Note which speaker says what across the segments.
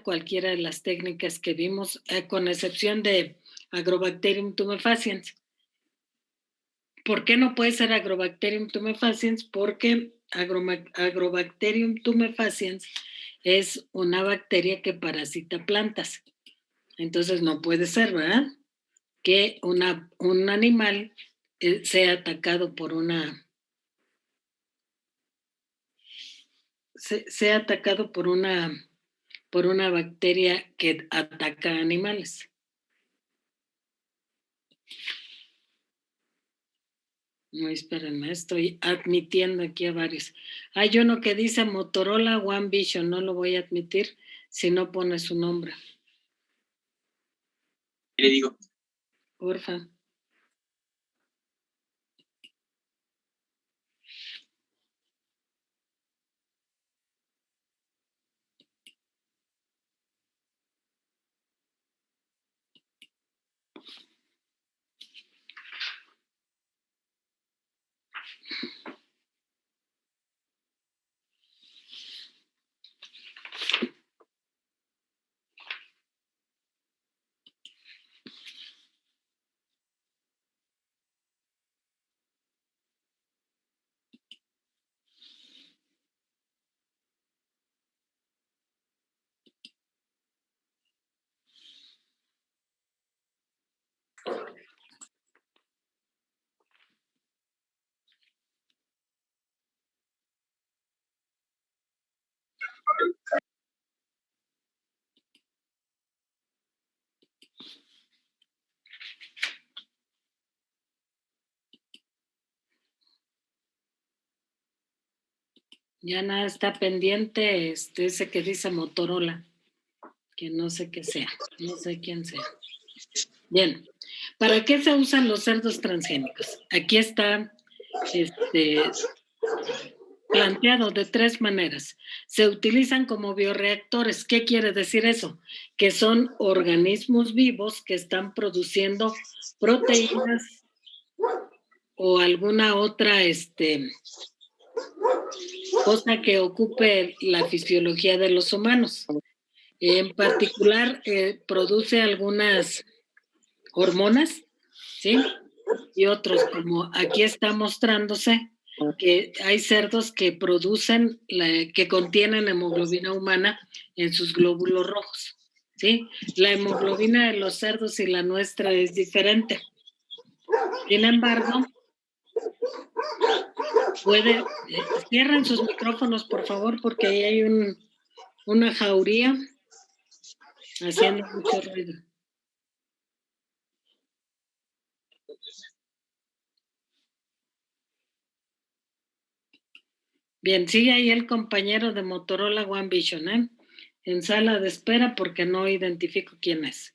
Speaker 1: cualquiera de las técnicas que vimos, con excepción de Agrobacterium tumefaciens. ¿Por qué no puede ser Agrobacterium tumefaciens? Porque Agrobacterium tumefaciens es una bacteria que parasita plantas. Entonces no puede ser, ¿verdad? Que un animal sea atacado por sea atacado por una bacteria que ataca a animales. No, espérenme, estoy admitiendo aquí a varios. Hay uno que dice Motorola One Vision, no lo voy a admitir si no pone su nombre.
Speaker 2: ¿Qué le digo?
Speaker 1: Porfa. Ya nada está pendiente ese que dice Motorola, que no sé qué sea, no sé quién sea. Bien, ¿para qué se usan los cerdos transgénicos? Aquí está planteado de 3 maneras. Se utilizan como bioreactores. ¿Qué quiere decir eso? Que son organismos vivos que están produciendo proteínas o alguna otra cosa que ocupe la fisiología de los humanos. En particular, produce algunas hormonas, ¿sí? Y otros, como aquí está mostrándose, que hay cerdos que producen, que contienen hemoglobina humana en sus glóbulos rojos, ¿sí? La hemoglobina de los cerdos y la nuestra es diferente. Sin embargo, cierren sus micrófonos, por favor, porque ahí hay una jauría haciendo mucho ruido. Bien, sigue ahí el compañero de Motorola One Vision, en sala de espera porque no identifico quién es.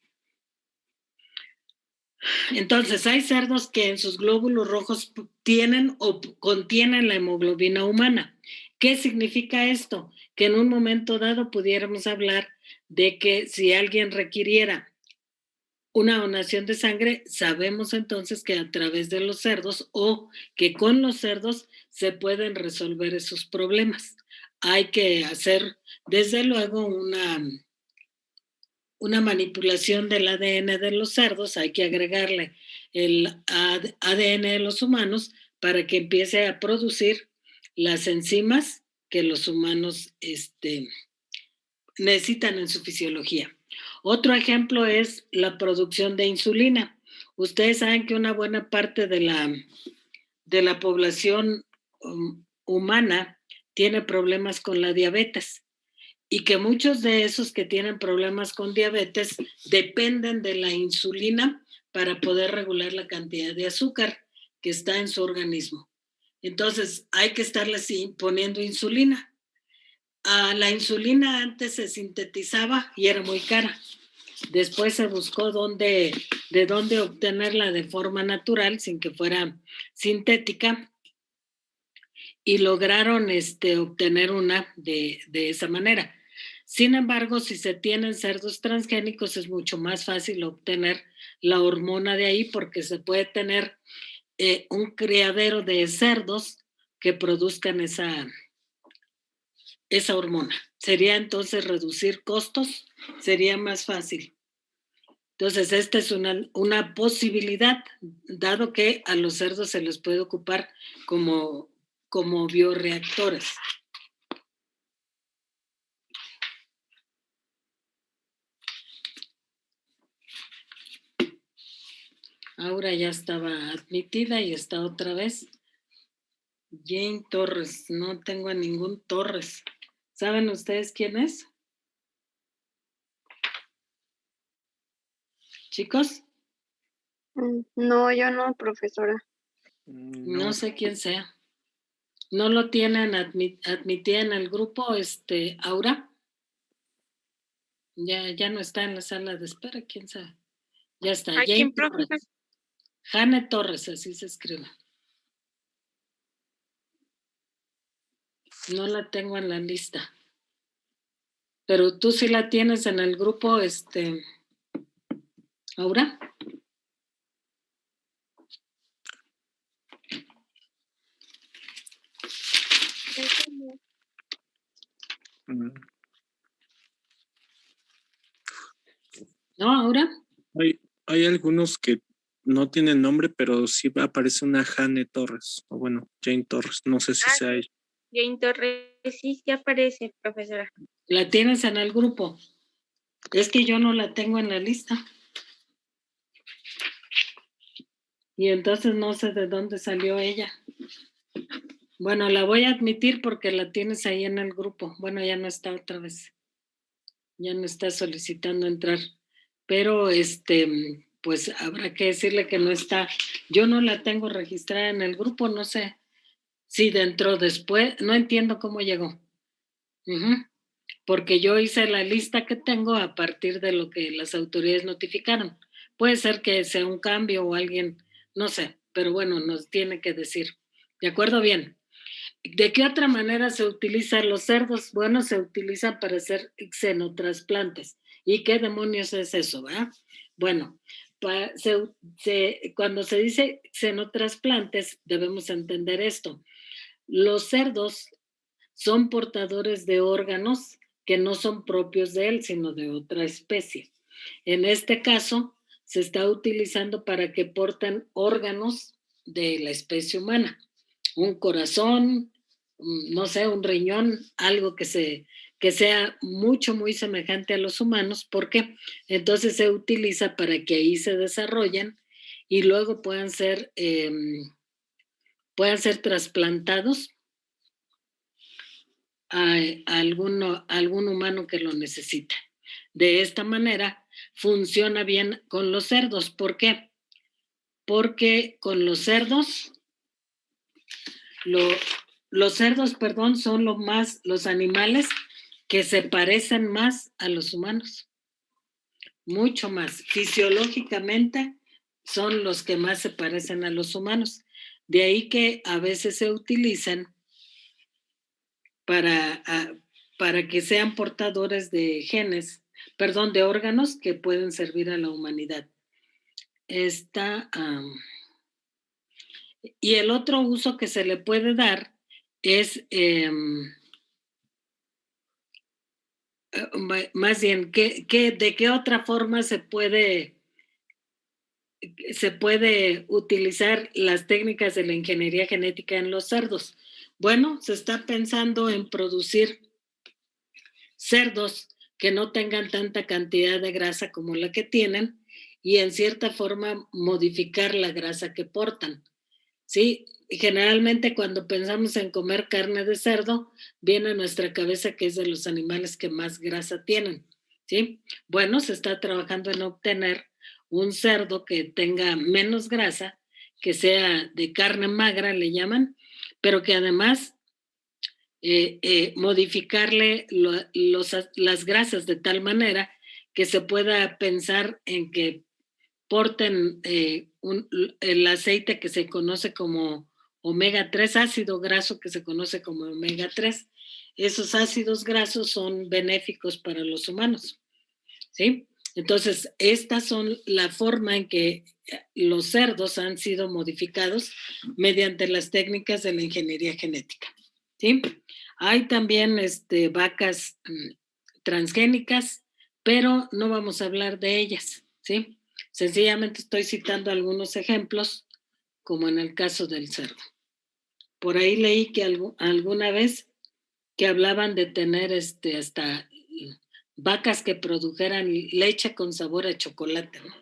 Speaker 1: Entonces, hay cerdos que en sus glóbulos rojos tienen o contienen la hemoglobina humana. ¿Qué significa esto? Que en un momento dado pudiéramos hablar de que si alguien requiriera una donación de sangre, sabemos entonces que a través de los cerdos o que con los cerdos se pueden resolver esos problemas. Hay que hacer, desde luego, una manipulación del ADN de los cerdos, hay que agregarle el ADN de los humanos para que empiece a producir las enzimas que los humanos necesitan en su fisiología. Otro ejemplo es la producción de insulina. Ustedes saben que una buena parte de la población humana tiene problemas con la diabetes y que muchos de esos que tienen problemas con diabetes dependen de la insulina para poder regular la cantidad de azúcar que está en su organismo. Entonces, hay que estarles poniendo insulina. La insulina antes se sintetizaba y era muy cara. Después se buscó de dónde obtenerla de forma natural, sin que fuera sintética, y lograron obtener una de esa manera. Sin embargo, si se tienen cerdos transgénicos, es mucho más fácil obtener la hormona de ahí porque se puede tener un criadero de cerdos que produzcan esa hormona. Sería entonces reducir costos, sería más fácil. Entonces, esta es una posibilidad, dado que a los cerdos se les puede ocupar como bioreactores. Aura ya estaba admitida y está otra vez. Jane Torres, no tengo a ningún Torres. ¿Saben ustedes quién es? ¿Chicos?
Speaker 2: No, yo no, profesora.
Speaker 1: No sé quién sea. ¿No lo tienen admitida en el grupo, Aura? Ya no está en la sala de espera, quién sabe. Ya está.
Speaker 2: ¿A quién, profesor?
Speaker 1: Jane Torres, así se escribe. No la tengo en la lista. Pero tú sí la tienes en el grupo, Aura. ¿No, Aura?
Speaker 3: Hay algunos que no tienen nombre, pero sí aparece una Jane Torres, o bueno, Jane Torres, no sé si sea ella.
Speaker 2: Jane Torres sí aparece, profesora.
Speaker 1: ¿La tienes en el grupo? Es que yo no la tengo en la lista. Y entonces no sé de dónde salió ella. Bueno, la voy a admitir porque la tienes ahí en el grupo. Bueno, ya no está otra vez. Ya no está solicitando entrar. Pero pues habrá que decirle que no está. Yo no la tengo registrada en el grupo, no sé si dentro después, no entiendo cómo llegó. Porque yo hice la lista que tengo a partir de lo que las autoridades notificaron. Puede ser que sea un cambio o alguien, no sé, pero bueno, nos tiene que decir. ¿De acuerdo? Bien. ¿De qué otra manera se utilizan los cerdos? Bueno, se utilizan para hacer xenotrasplantes. ¿Y qué demonios es eso? ¿verdad? Bueno, cuando se dice xenotrasplantes, debemos entender esto. Los cerdos son portadores de órganos que no son propios de él, sino de otra especie. En este caso, se está utilizando para que porten órganos de la especie humana. Un corazón, no sé, un riñón, algo que sea muy semejante a los humanos, porque entonces se utiliza para que ahí se desarrollen y luego puedan ser trasplantados a algún humano que lo necesita. De esta manera funciona bien con los cerdos. ¿Por qué? Porque con los cerdos, los cerdos, son los animales que se parecen más a los humanos. Mucho más. Fisiológicamente son los que más se parecen a los humanos. De ahí que a veces se utilizan para que sean portadores de genes, de órganos que pueden servir a la humanidad. Y el otro uso que se le puede dar es, más bien, ¿de qué otra forma se puede utilizar las técnicas de la ingeniería genética en los cerdos? Bueno, se está pensando en producir cerdos que no tengan tanta cantidad de grasa como la que tienen y en cierta forma modificar la grasa que portan. ¿Sí? Generalmente cuando pensamos en comer carne de cerdo, viene a nuestra cabeza que es de los animales que más grasa tienen. ¿Sí? Bueno, se está trabajando en obtener un cerdo que tenga menos grasa, que sea de carne magra, le llaman, pero que además modificarle las grasas de tal manera que se pueda pensar en que porten el aceite que se conoce como omega 3, ácido graso que se conoce como omega 3. Esos ácidos grasos son benéficos para los humanos. ¿Sí? Entonces, estas son la forma en que los cerdos han sido modificados mediante las técnicas de la ingeniería genética. ¿Sí? Hay también vacas transgénicas, pero no vamos a hablar de ellas, ¿sí? Sencillamente estoy citando algunos ejemplos, como en el caso del cerdo. Por ahí leí que alguna vez que hablaban de tener hasta vacas que produjeran leche con sabor a chocolate, ¿no?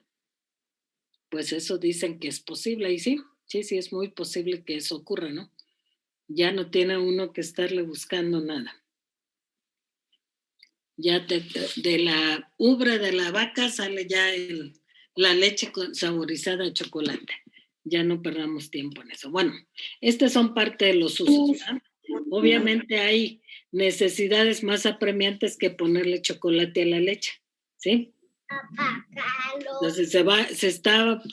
Speaker 1: Pues eso dicen que es posible, y sí, sí, es muy posible que eso ocurra, ¿no? Ya no tiene uno que estarle buscando nada. Ya de la ubre de la vaca sale ya la leche saborizada a chocolate. Ya no perdamos tiempo en eso. Bueno, estas son parte de los usos, ¿verdad? Obviamente hay necesidades más apremiantes que ponerle chocolate a la leche, ¿sí? Entonces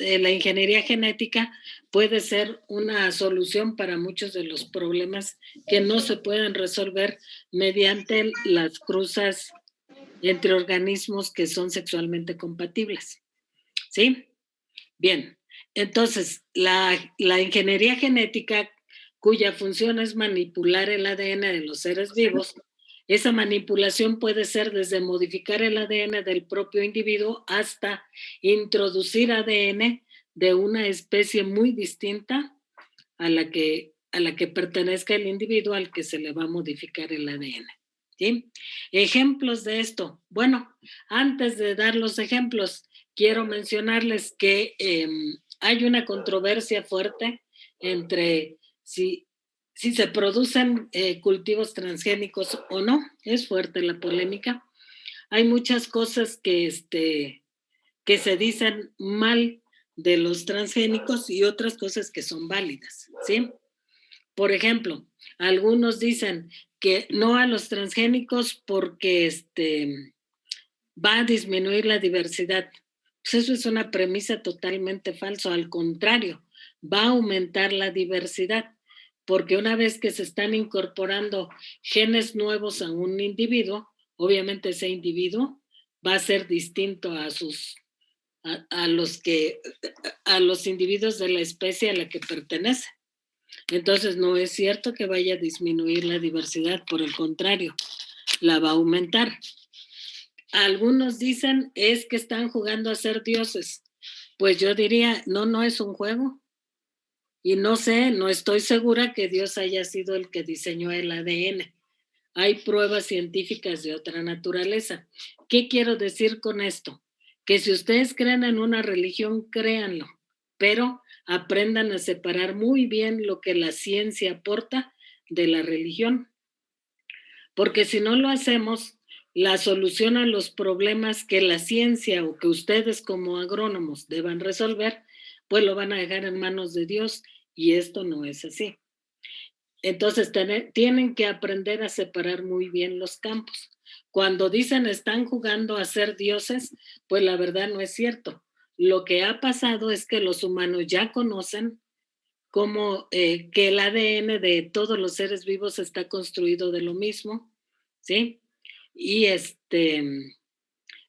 Speaker 1: la ingeniería genética puede ser una solución para muchos de los problemas que no se pueden resolver mediante las cruzas entre organismos que son sexualmente compatibles, ¿sí? Bien, entonces la ingeniería genética, cuya función es manipular el ADN de los seres vivos, esa manipulación puede ser desde modificar el ADN del propio individuo hasta introducir ADN de una especie muy distinta a la que pertenezca el individuo al que se le va a modificar el ADN. ¿Sí? Ejemplos de esto. Bueno, antes de dar los ejemplos, quiero mencionarles que hay una controversia fuerte entre si se producen cultivos transgénicos o no. Es fuerte la polémica. Hay muchas cosas que se dicen mal de los transgénicos y otras cosas que son válidas, ¿sí? Por ejemplo, algunos dicen que no a los transgénicos porque va a disminuir la diversidad. Pues eso es una premisa totalmente falsa. Al contrario, va a aumentar la diversidad, porque una vez que se están incorporando genes nuevos a un individuo, obviamente ese individuo va a ser distinto a los individuos de la especie a la que pertenece. Entonces no es cierto que vaya a disminuir la diversidad, por el contrario, la va a aumentar. Algunos dicen es que están jugando a ser dioses. Pues yo diría, no es un juego. Y no estoy segura que Dios haya sido el que diseñó el ADN. Hay pruebas científicas de otra naturaleza. ¿Qué quiero decir con esto? Que si ustedes creen en una religión, créanlo, pero aprendan a separar muy bien lo que la ciencia aporta de la religión. Porque si no lo hacemos, la solución a los problemas que la ciencia o que ustedes como agrónomos deban resolver, pues lo van a dejar en manos de Dios, y esto no es así. Entonces tienen que aprender a separar muy bien los campos. Cuando dicen están jugando a ser dioses, pues la verdad no es cierto. Lo que ha pasado es que los humanos ya conocen cómo que el ADN de todos los seres vivos está construido de lo mismo, ¿sí? Y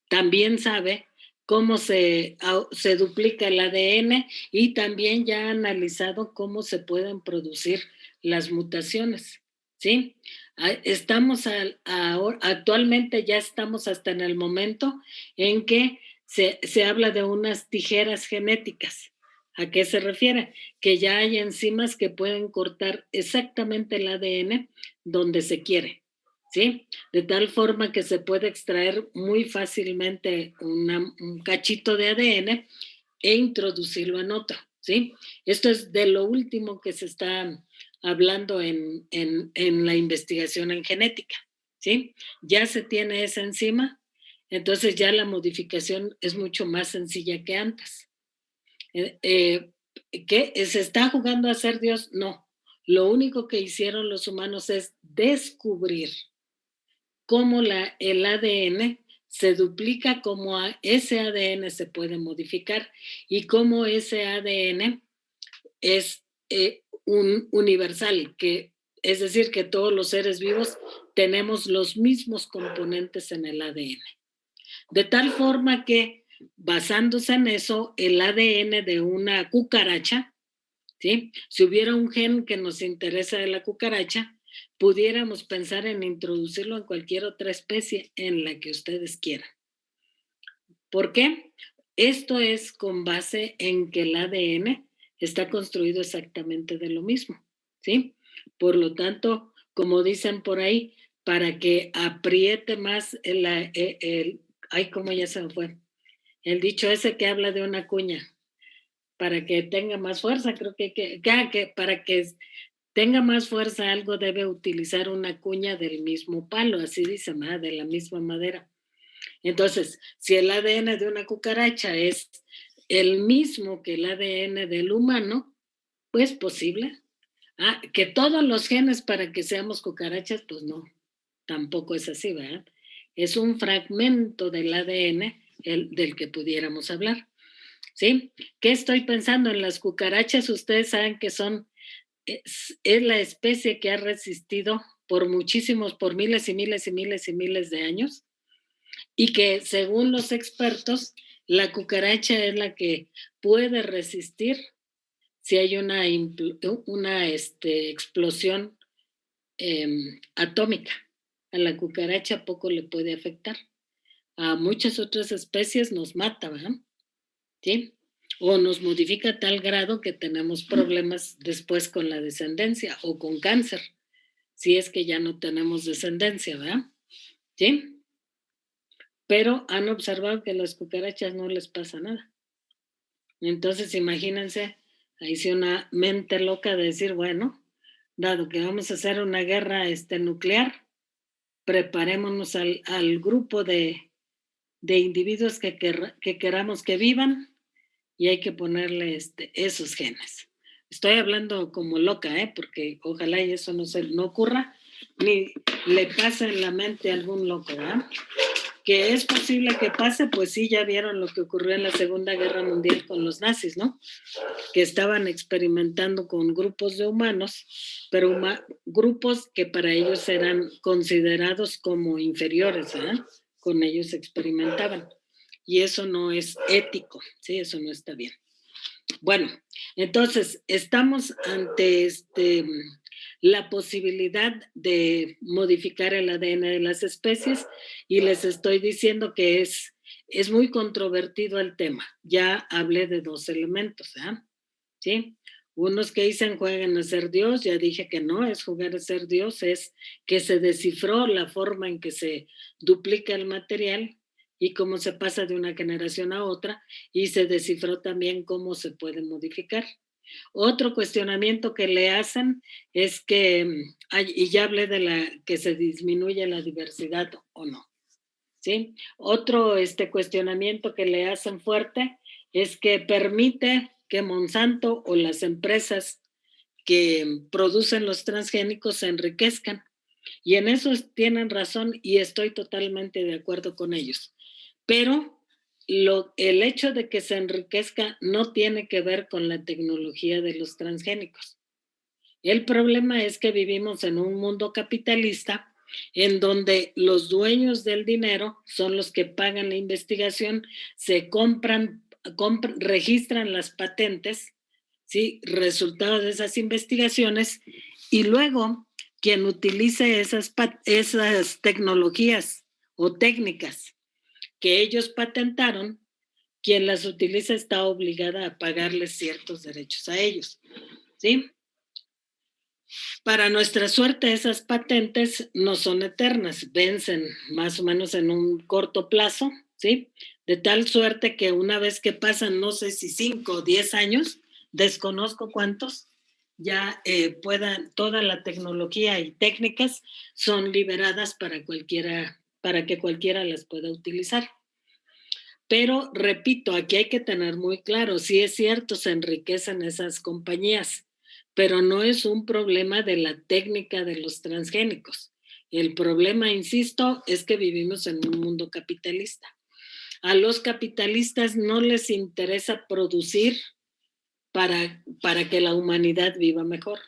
Speaker 1: también sabe cómo se duplica el ADN, y también ya ha analizado cómo se pueden producir las mutaciones, ¿sí? Actualmente ya estamos hasta en el momento en que se habla de unas tijeras genéticas. ¿A qué se refiere? Que ya hay enzimas que pueden cortar exactamente el ADN donde se quiere, ¿sí? De tal forma que se puede extraer muy fácilmente un cachito de ADN e introducirlo en otro, ¿sí? Esto es de lo último que se está hablando en la investigación en genética, ¿sí? Ya se tiene esa enzima, entonces ya la modificación es mucho más sencilla que antes. ¿Qué? ¿Se está jugando a ser Dios? No. Lo único que hicieron los humanos es descubrir cómo el ADN se duplica, cómo ese ADN se puede modificar y cómo ese ADN es un universal, es decir, que todos los seres vivos tenemos los mismos componentes en el ADN. De tal forma que, basándose en eso, el ADN de una cucaracha, ¿sí? Si hubiera un gen que nos interesa de la cucaracha, pudiéramos pensar en introducirlo en cualquier otra especie en la que ustedes quieran. ¿Por qué? Esto es con base en que el ADN está construido exactamente de lo mismo, ¿sí? Por lo tanto, como dicen por ahí, para que apriete más ay, cómo ya se me fue, el dicho ese que habla de una cuña, para que tenga más fuerza, creo que para que tenga más fuerza algo debe utilizar una cuña del mismo palo, así dice, ¿verdad? De la misma madera. Entonces, si el ADN de una cucaracha es el mismo que el ADN del humano, pues posible. Ah, que todos los genes para que seamos cucarachas, pues no, tampoco es así, ¿verdad? Es un fragmento del ADN del que pudiéramos hablar, ¿sí? ¿Qué estoy pensando? En las cucarachas, ustedes saben que es la especie que ha resistido por muchísimos, por miles y miles y miles y miles de años, y que según los expertos, la cucaracha es la que puede resistir si hay una explosión atómica. A la cucaracha poco le puede afectar. A muchas otras especies nos mata, ¿verdad? ¿Sí? O nos modifica a tal grado que tenemos problemas después con la descendencia o con cáncer, si es que ya no tenemos descendencia, ¿verdad? ¿Sí? Pero han observado que a las cucarachas no les pasa nada. Entonces, imagínense, ahí sí una mente loca de decir, bueno, dado que vamos a hacer una guerra nuclear, preparémonos al grupo de individuos que queramos que vivan y hay que ponerle esos genes. Estoy hablando como loca, porque ojalá y eso no ocurra, ni le pase en la mente a algún loco, ¿verdad? Que es posible que pase, pues sí, ya vieron lo que ocurrió en la Segunda Guerra Mundial con los nazis, ¿no? Que estaban experimentando con grupos de humanos, pero grupos que para ellos eran considerados como inferiores, ¿verdad? Con ellos experimentaban. Y eso no es ético, ¿sí? Eso no está bien. Bueno, entonces estamos ante la posibilidad de modificar el ADN de las especies y les estoy diciendo que es muy controvertido el tema. Ya hablé de dos elementos, ¿sí? Unos que dicen juegan a ser Dios, ya dije que no es jugar a ser Dios, es que se descifró la forma en que se duplica el material y cómo se pasa de una generación a otra, y se descifró también cómo se puede modificar. Otro cuestionamiento que le hacen es que, y ya hablé de que se disminuye la diversidad o no, ¿sí? Otro cuestionamiento que le hacen fuerte es que permite que Monsanto o las empresas que producen los transgénicos se enriquezcan. Y en eso tienen razón y estoy totalmente de acuerdo con ellos. Pero el hecho de que se enriquezca no tiene que ver con la tecnología de los transgénicos. El problema es que vivimos en un mundo capitalista en donde los dueños del dinero son los que pagan la investigación, se registran las patentes, ¿sí? Resultados de esas investigaciones, y luego quien utilice esas tecnologías o técnicas que ellos patentaron, quien las utiliza está obligada a pagarles ciertos derechos a ellos, ¿sí? Para nuestra suerte, esas patentes no son eternas, vencen más o menos en un corto plazo, ¿sí? De tal suerte que una vez que pasan, no sé si 5 o 10 años, desconozco cuántos, ya toda la tecnología y técnicas son liberadas para que cualquiera las pueda utilizar. Pero, repito, aquí hay que tener muy claro, sí es cierto, se enriquecen esas compañías, pero no es un problema de la técnica de los transgénicos. El problema, insisto, es que vivimos en un mundo capitalista. A los capitalistas no les interesa producir para que la humanidad viva mejor,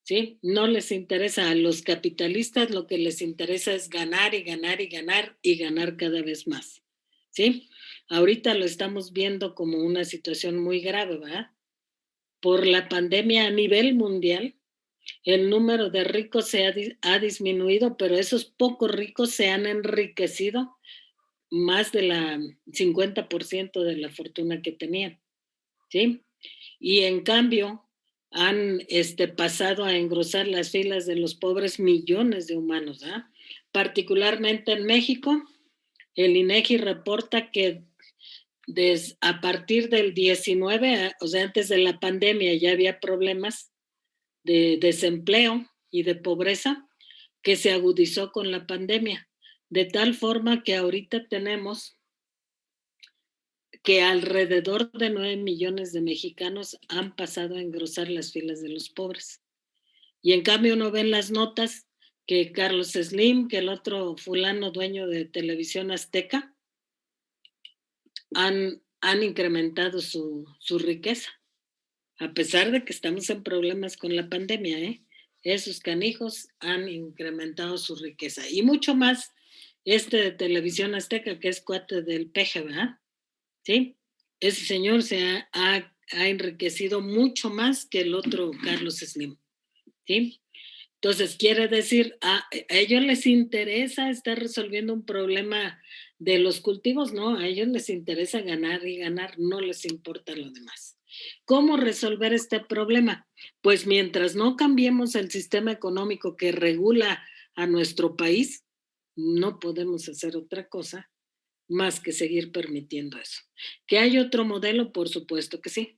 Speaker 1: ¿sí? No les interesa. A los capitalistas lo que les interesa es ganar y ganar y ganar y ganar cada vez más, ¿sí? Ahorita lo estamos viendo como una situación muy grave, ¿verdad? Por la pandemia a nivel mundial, El número de ricos ha disminuido, pero esos pocos ricos se han enriquecido más de la 50% de la fortuna que tenían, ¿sí? Y en cambio han pasado a engrosar las filas de los pobres millones de humanos, ¿ah? Particularmente en México, el INEGI reporta que a partir del 19, o sea, antes de la pandemia ya había problemas de desempleo y de pobreza que se agudizó con la pandemia, de tal forma que ahorita tenemos que alrededor de 9 millones de mexicanos han pasado a engrosar las filas de los pobres. Y en cambio uno ve en las notas que Carlos Slim, que el otro fulano dueño de Televisión Azteca, han incrementado su riqueza, a pesar de que estamos en problemas con la pandemia, ¿eh? Esos canijos han incrementado su riqueza. Y mucho más de Televisión Azteca, que es cuate del peje, ¿verdad? ¿Sí? Ese señor se ha enriquecido mucho más que el otro Carlos Slim, ¿sí? Entonces, quiere decir, a ellos les interesa estar resolviendo un problema de los cultivos, no, a ellos les interesa ganar y ganar, no les importa lo demás. ¿Cómo resolver este problema? Pues mientras no cambiemos el sistema económico que regula a nuestro país, no podemos hacer otra cosa más que seguir permitiendo eso. ¿Que hay otro modelo? Por supuesto que sí.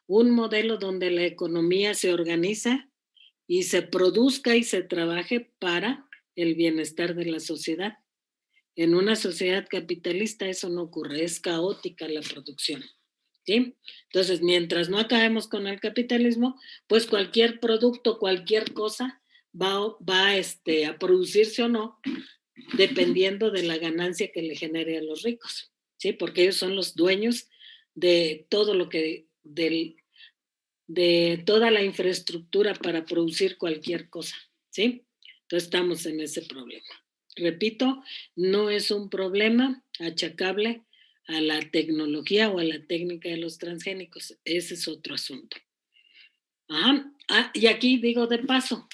Speaker 1: Un modelo donde la economía se organiza y se produzca y se trabaje para el bienestar de la sociedad. En una sociedad capitalista eso no ocurre, es caótica la producción, ¿sí? Entonces, mientras no acabemos con el capitalismo, pues cualquier producto, cualquier cosa va a producirse o no, dependiendo de la ganancia que le genere a los ricos, ¿sí? Porque ellos son los dueños de todo lo que, de toda la infraestructura para producir cualquier cosa, ¿sí? Entonces estamos en ese problema. Repito, no es un problema achacable a la tecnología o a la técnica de los transgénicos, ese es otro asunto. Ajá. Y aquí digo de paso,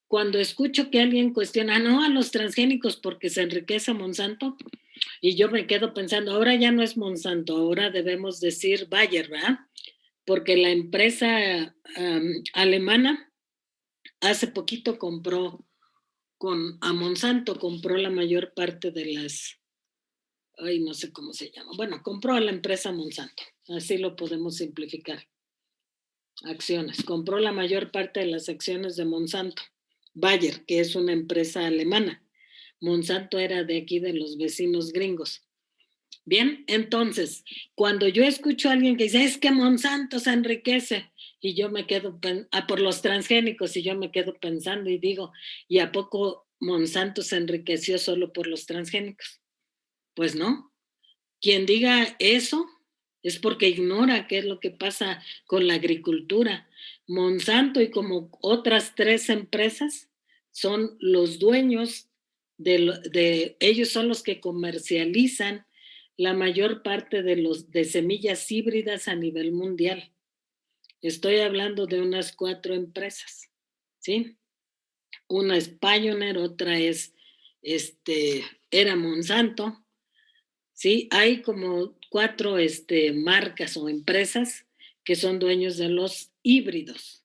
Speaker 1: cuando escucho que alguien cuestiona, no, a los transgénicos porque se enriquece Monsanto, y yo me quedo pensando, ahora ya no es Monsanto, ahora debemos decir Bayer, ¿verdad? Porque la empresa alemana hace poquito compró a Monsanto, compró la mayor parte de las, no sé cómo se llama, bueno, compró a la empresa Monsanto, así lo podemos simplificar. Acciones, compró la mayor parte de las acciones de Monsanto. Bayer, que es una empresa alemana. Monsanto era de aquí, de los vecinos gringos. Bien, entonces, cuando yo escucho a alguien que dice, es que Monsanto se enriquece, y yo me quedo por los transgénicos, y yo me quedo pensando y digo, ¿y a poco Monsanto se enriqueció solo por los transgénicos? Pues no. Quien diga eso es porque ignora qué es lo que pasa con la agricultura. Monsanto y como otras 3 empresas son los dueños ellos son los que comercializan la mayor parte de semillas híbridas a nivel mundial. Estoy hablando de unas 4 empresas, ¿sí? Una es Pioneer, otra era Monsanto, ¿sí? Hay como 4 marcas o empresas que son dueños de los híbridos.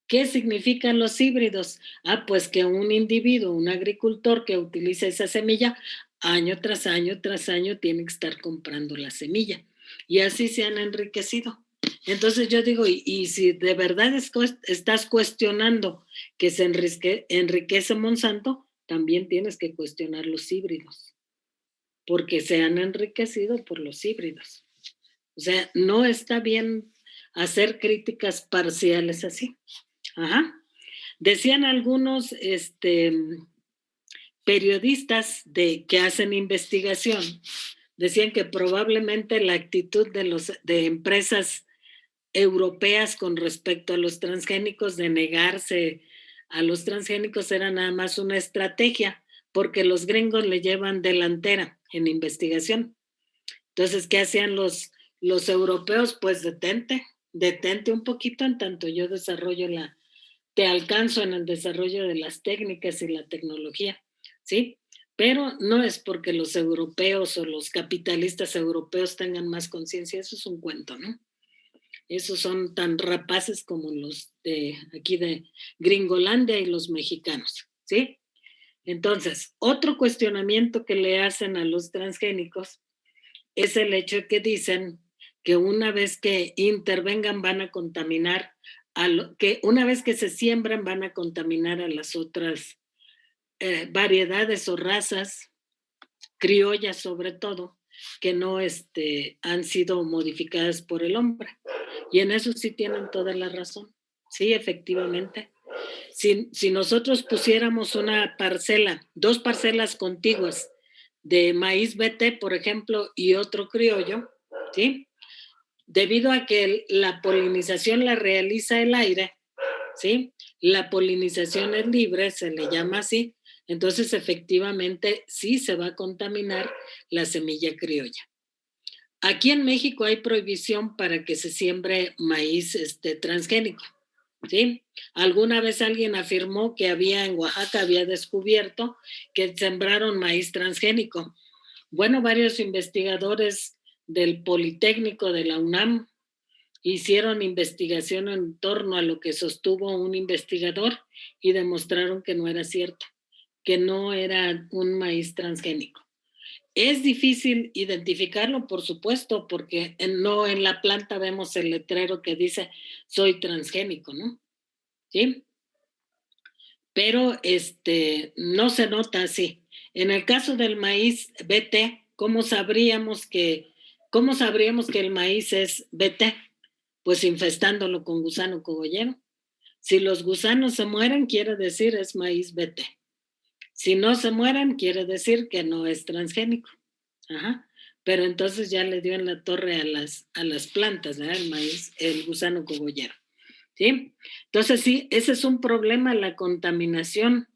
Speaker 1: ¿Qué significan los híbridos? Pues que un individuo, un agricultor que utiliza esa semilla, año tras año tras año tiene que estar comprando la semilla. Y así se han enriquecido. Entonces yo digo, y si de verdad estás cuestionando que se enriquece Monsanto, también tienes que cuestionar los híbridos, porque se han enriquecido por los híbridos. O sea, no está bien hacer críticas parciales así. Ajá. Decían algunos periodistas que hacen investigación, decían que probablemente la actitud de empresas europeas con respecto a los transgénicos, de negarse a los transgénicos, era nada más una estrategia, porque los gringos le llevan delantera en investigación. Entonces, ¿qué hacían los europeos? Pues detente un poquito en tanto yo desarrollo te alcanzo en el desarrollo de las técnicas y la tecnología, ¿sí? Pero no es porque los europeos o los capitalistas europeos tengan más conciencia, eso es un cuento, ¿no? Esos son tan rapaces como los de aquí de Gringolandia y los mexicanos, ¿sí? Entonces, otro cuestionamiento que le hacen a los transgénicos es el hecho de que dicen que una vez que intervengan van a contaminar, que una vez que se siembran van a contaminar a las otras variedades o razas criollas sobre todo, que no han sido modificadas por el hombre. Y en eso sí tienen toda la razón. Sí, efectivamente. Si nosotros pusiéramos una parcela, 2 parcelas contiguas de maíz BT, por ejemplo, y otro criollo, ¿sí? Debido a que la polinización la realiza el aire, ¿sí? La polinización es libre, se le llama así, entonces efectivamente sí se va a contaminar la semilla criolla. Aquí en México hay prohibición para que se siembre maíz transgénico, ¿sí? Alguna vez alguien afirmó que en Oaxaca había descubierto que sembraron maíz transgénico. Bueno, varios investigadores del Politécnico de la UNAM hicieron investigación en torno a lo que sostuvo un investigador y demostraron que no era cierto, que no era un maíz transgénico. Es difícil identificarlo, por supuesto, porque no en la planta vemos el letrero que dice soy transgénico, ¿no? ¿Sí? Pero no se nota así. En el caso del maíz BT, ¿cómo sabríamos que el maíz es BT? Pues infestándolo con gusano cogollero. Si los gusanos se mueren, quiere decir es maíz BT. Si no se mueren, quiere decir que no es transgénico. Ajá. Pero entonces ya le dio en la torre a las plantas, ¿verdad? El maíz, el gusano cogollero. ¿Sí? Entonces sí, ese es un problema, la contaminación.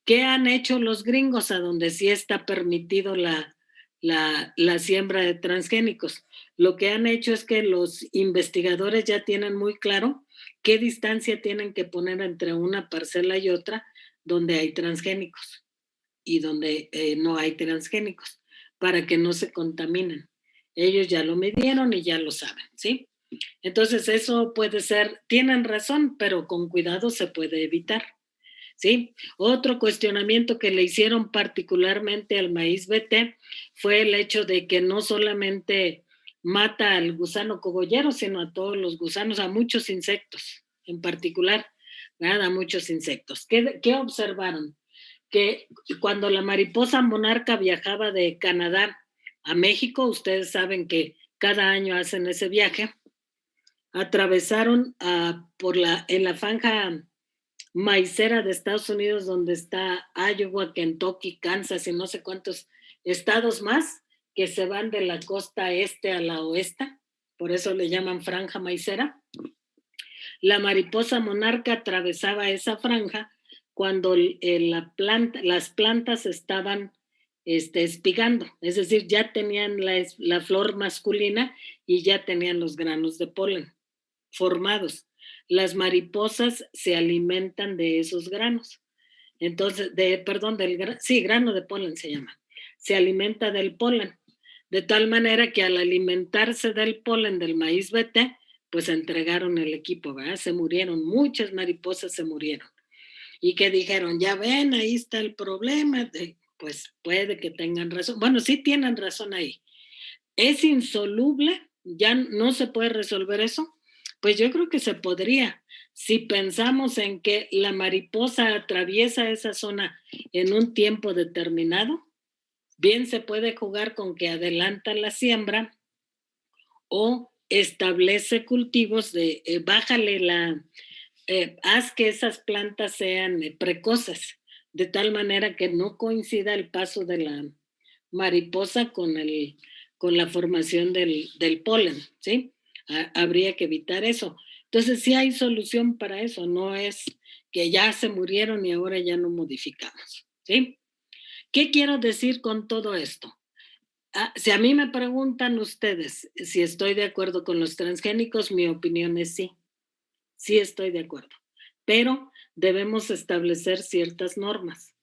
Speaker 1: ¿Qué han hecho los gringos a donde sí está permitido la siembra de transgénicos? Lo que han hecho es que los investigadores ya tienen muy claro qué distancia tienen que poner entre una parcela y otra donde hay transgénicos y donde no hay transgénicos, para que no se contaminen. Ellos ya lo midieron y ya lo saben, ¿sí? Entonces eso puede ser, tienen razón, pero con cuidado se puede evitar, ¿sí? Otro cuestionamiento que le hicieron particularmente al maíz BT fue el hecho de que no solamente mata al gusano cogollero, sino a todos los gusanos, a muchos insectos en particular, ¿verdad? A muchos insectos. ¿Qué observaron? Que cuando la mariposa monarca viajaba de Canadá a México, ustedes saben que cada año hacen ese viaje, atravesaron en la franja maicera de Estados Unidos, donde está Iowa, Kentucky, Kansas y no sé cuántos estados más que se van de la costa este a la oeste, por eso le llaman franja maicera. La mariposa monarca atravesaba esa franja cuando las plantas estaban espigando, es decir, ya tenían la flor masculina y ya tenían los granos de polen formados. Las mariposas se alimentan de esos granos. Entonces, grano de polen se llama. Se alimenta del polen. De tal manera que al alimentarse del polen del maíz BT, pues entregaron el equipo, ¿verdad? Se murieron, muchas mariposas se murieron. Y que dijeron, ya ven, ahí está el problema. Pues puede que tengan razón. Bueno, sí tienen razón ahí. ¿Es insoluble? ¿Ya no se puede resolver eso? Pues yo creo que se podría. Si pensamos en que la mariposa atraviesa esa zona en un tiempo determinado, bien se puede jugar con que adelanta la siembra o establece cultivos haz que esas plantas sean precoces, de tal manera que no coincida el paso de la mariposa con la formación del polen, ¿sí? Habría que evitar eso. Entonces sí hay solución para eso, no es que ya se murieron y ahora ya no modificamos, ¿sí? ¿Qué quiero decir con todo esto? Si a mí me preguntan ustedes si estoy de acuerdo con los transgénicos, mi opinión es sí, sí estoy de acuerdo. Pero debemos establecer ciertas normas.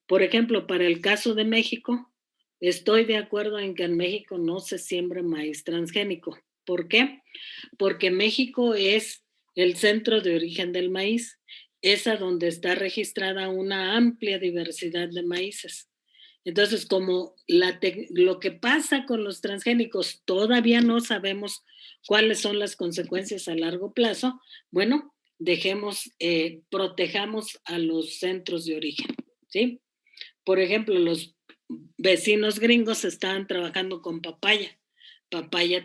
Speaker 1: Por ejemplo, para el caso de México, estoy de acuerdo en que en México no se siembre maíz transgénico. ¿Por qué? Porque México es el centro de origen del maíz, es a donde está registrada una amplia diversidad de maíces. Entonces, como lo que pasa con los transgénicos, todavía no sabemos cuáles son las consecuencias a largo plazo, bueno, protejamos a los centros de origen, ¿sí? Por ejemplo, los vecinos gringos estaban trabajando con papaya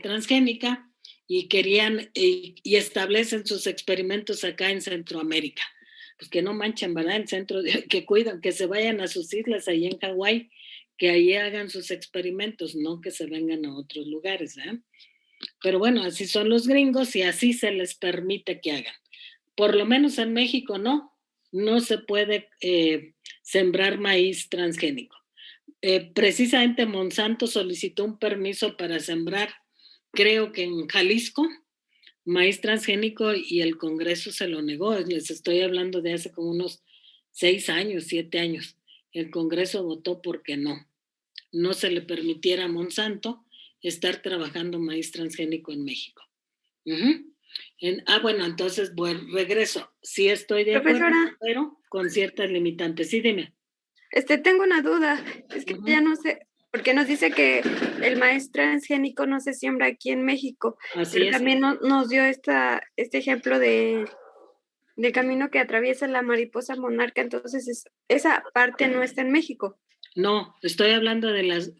Speaker 1: transgénica, y querían y establecen sus experimentos acá en Centroamérica. Pues que no manchen, ¿verdad? El centro, que cuidan, que se vayan a sus islas ahí en Hawái, que ahí hagan sus experimentos, no que se vengan a otros lugares, ¿eh? Pero bueno, así son los gringos y así se les permite que hagan. Por lo menos en México no se puede sembrar maíz transgénico. Precisamente Monsanto solicitó un permiso para sembrar, creo que en Jalisco, maíz transgénico, y el Congreso se lo negó. Les estoy hablando de hace como unos 6 años, 7 años. El Congreso votó porque no se le permitiera a Monsanto estar trabajando maíz transgénico en México. Bueno, entonces, bueno, regreso. Sí estoy de acuerdo,
Speaker 2: Profesora,
Speaker 1: pero con ciertas limitantes. Sí, dime.
Speaker 2: tengo una duda. Es que ya no sé, porque nos dice que el maíz transgénico no se siembra aquí en México,
Speaker 1: Así
Speaker 2: pero
Speaker 1: es.
Speaker 2: también nos dio este ejemplo del camino que atraviesa la mariposa monarca, entonces esa parte no está en México.
Speaker 1: No, estoy hablando de las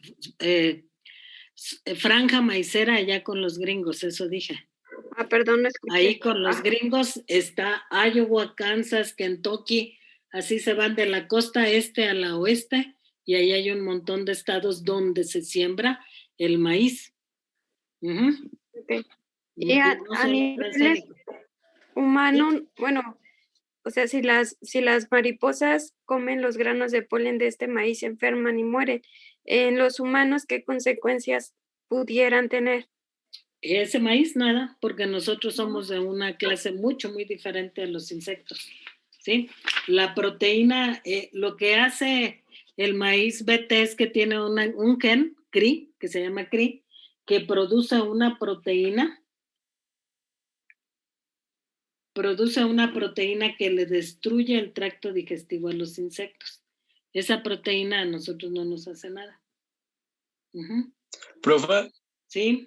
Speaker 1: franja maicera allá con los gringos, eso dije.
Speaker 2: Ah, perdón, no escuché.
Speaker 1: Ahí con los gringos está Iowa, Kansas, Kentucky, así se van de la costa este a la oeste, y ahí hay un montón de estados donde se siembra el maíz.
Speaker 2: Okay. Y a nivel
Speaker 1: transgénico.
Speaker 2: humano, bueno, o sea, si las mariposas comen los granos de polen de este maíz, se enferman y mueren. En los humanos, ¿qué consecuencias pudieran tener?
Speaker 1: Ese maíz nada, porque nosotros somos de una clase muy diferente de los insectos, ¿sí? La proteína, lo que hace el maíz BT es que tiene un gen, CRI, que se llama CRI, que produce una proteína que le destruye el tracto digestivo a los insectos. Esa proteína a nosotros no nos hace nada.
Speaker 4: Profa,
Speaker 1: ¿sí?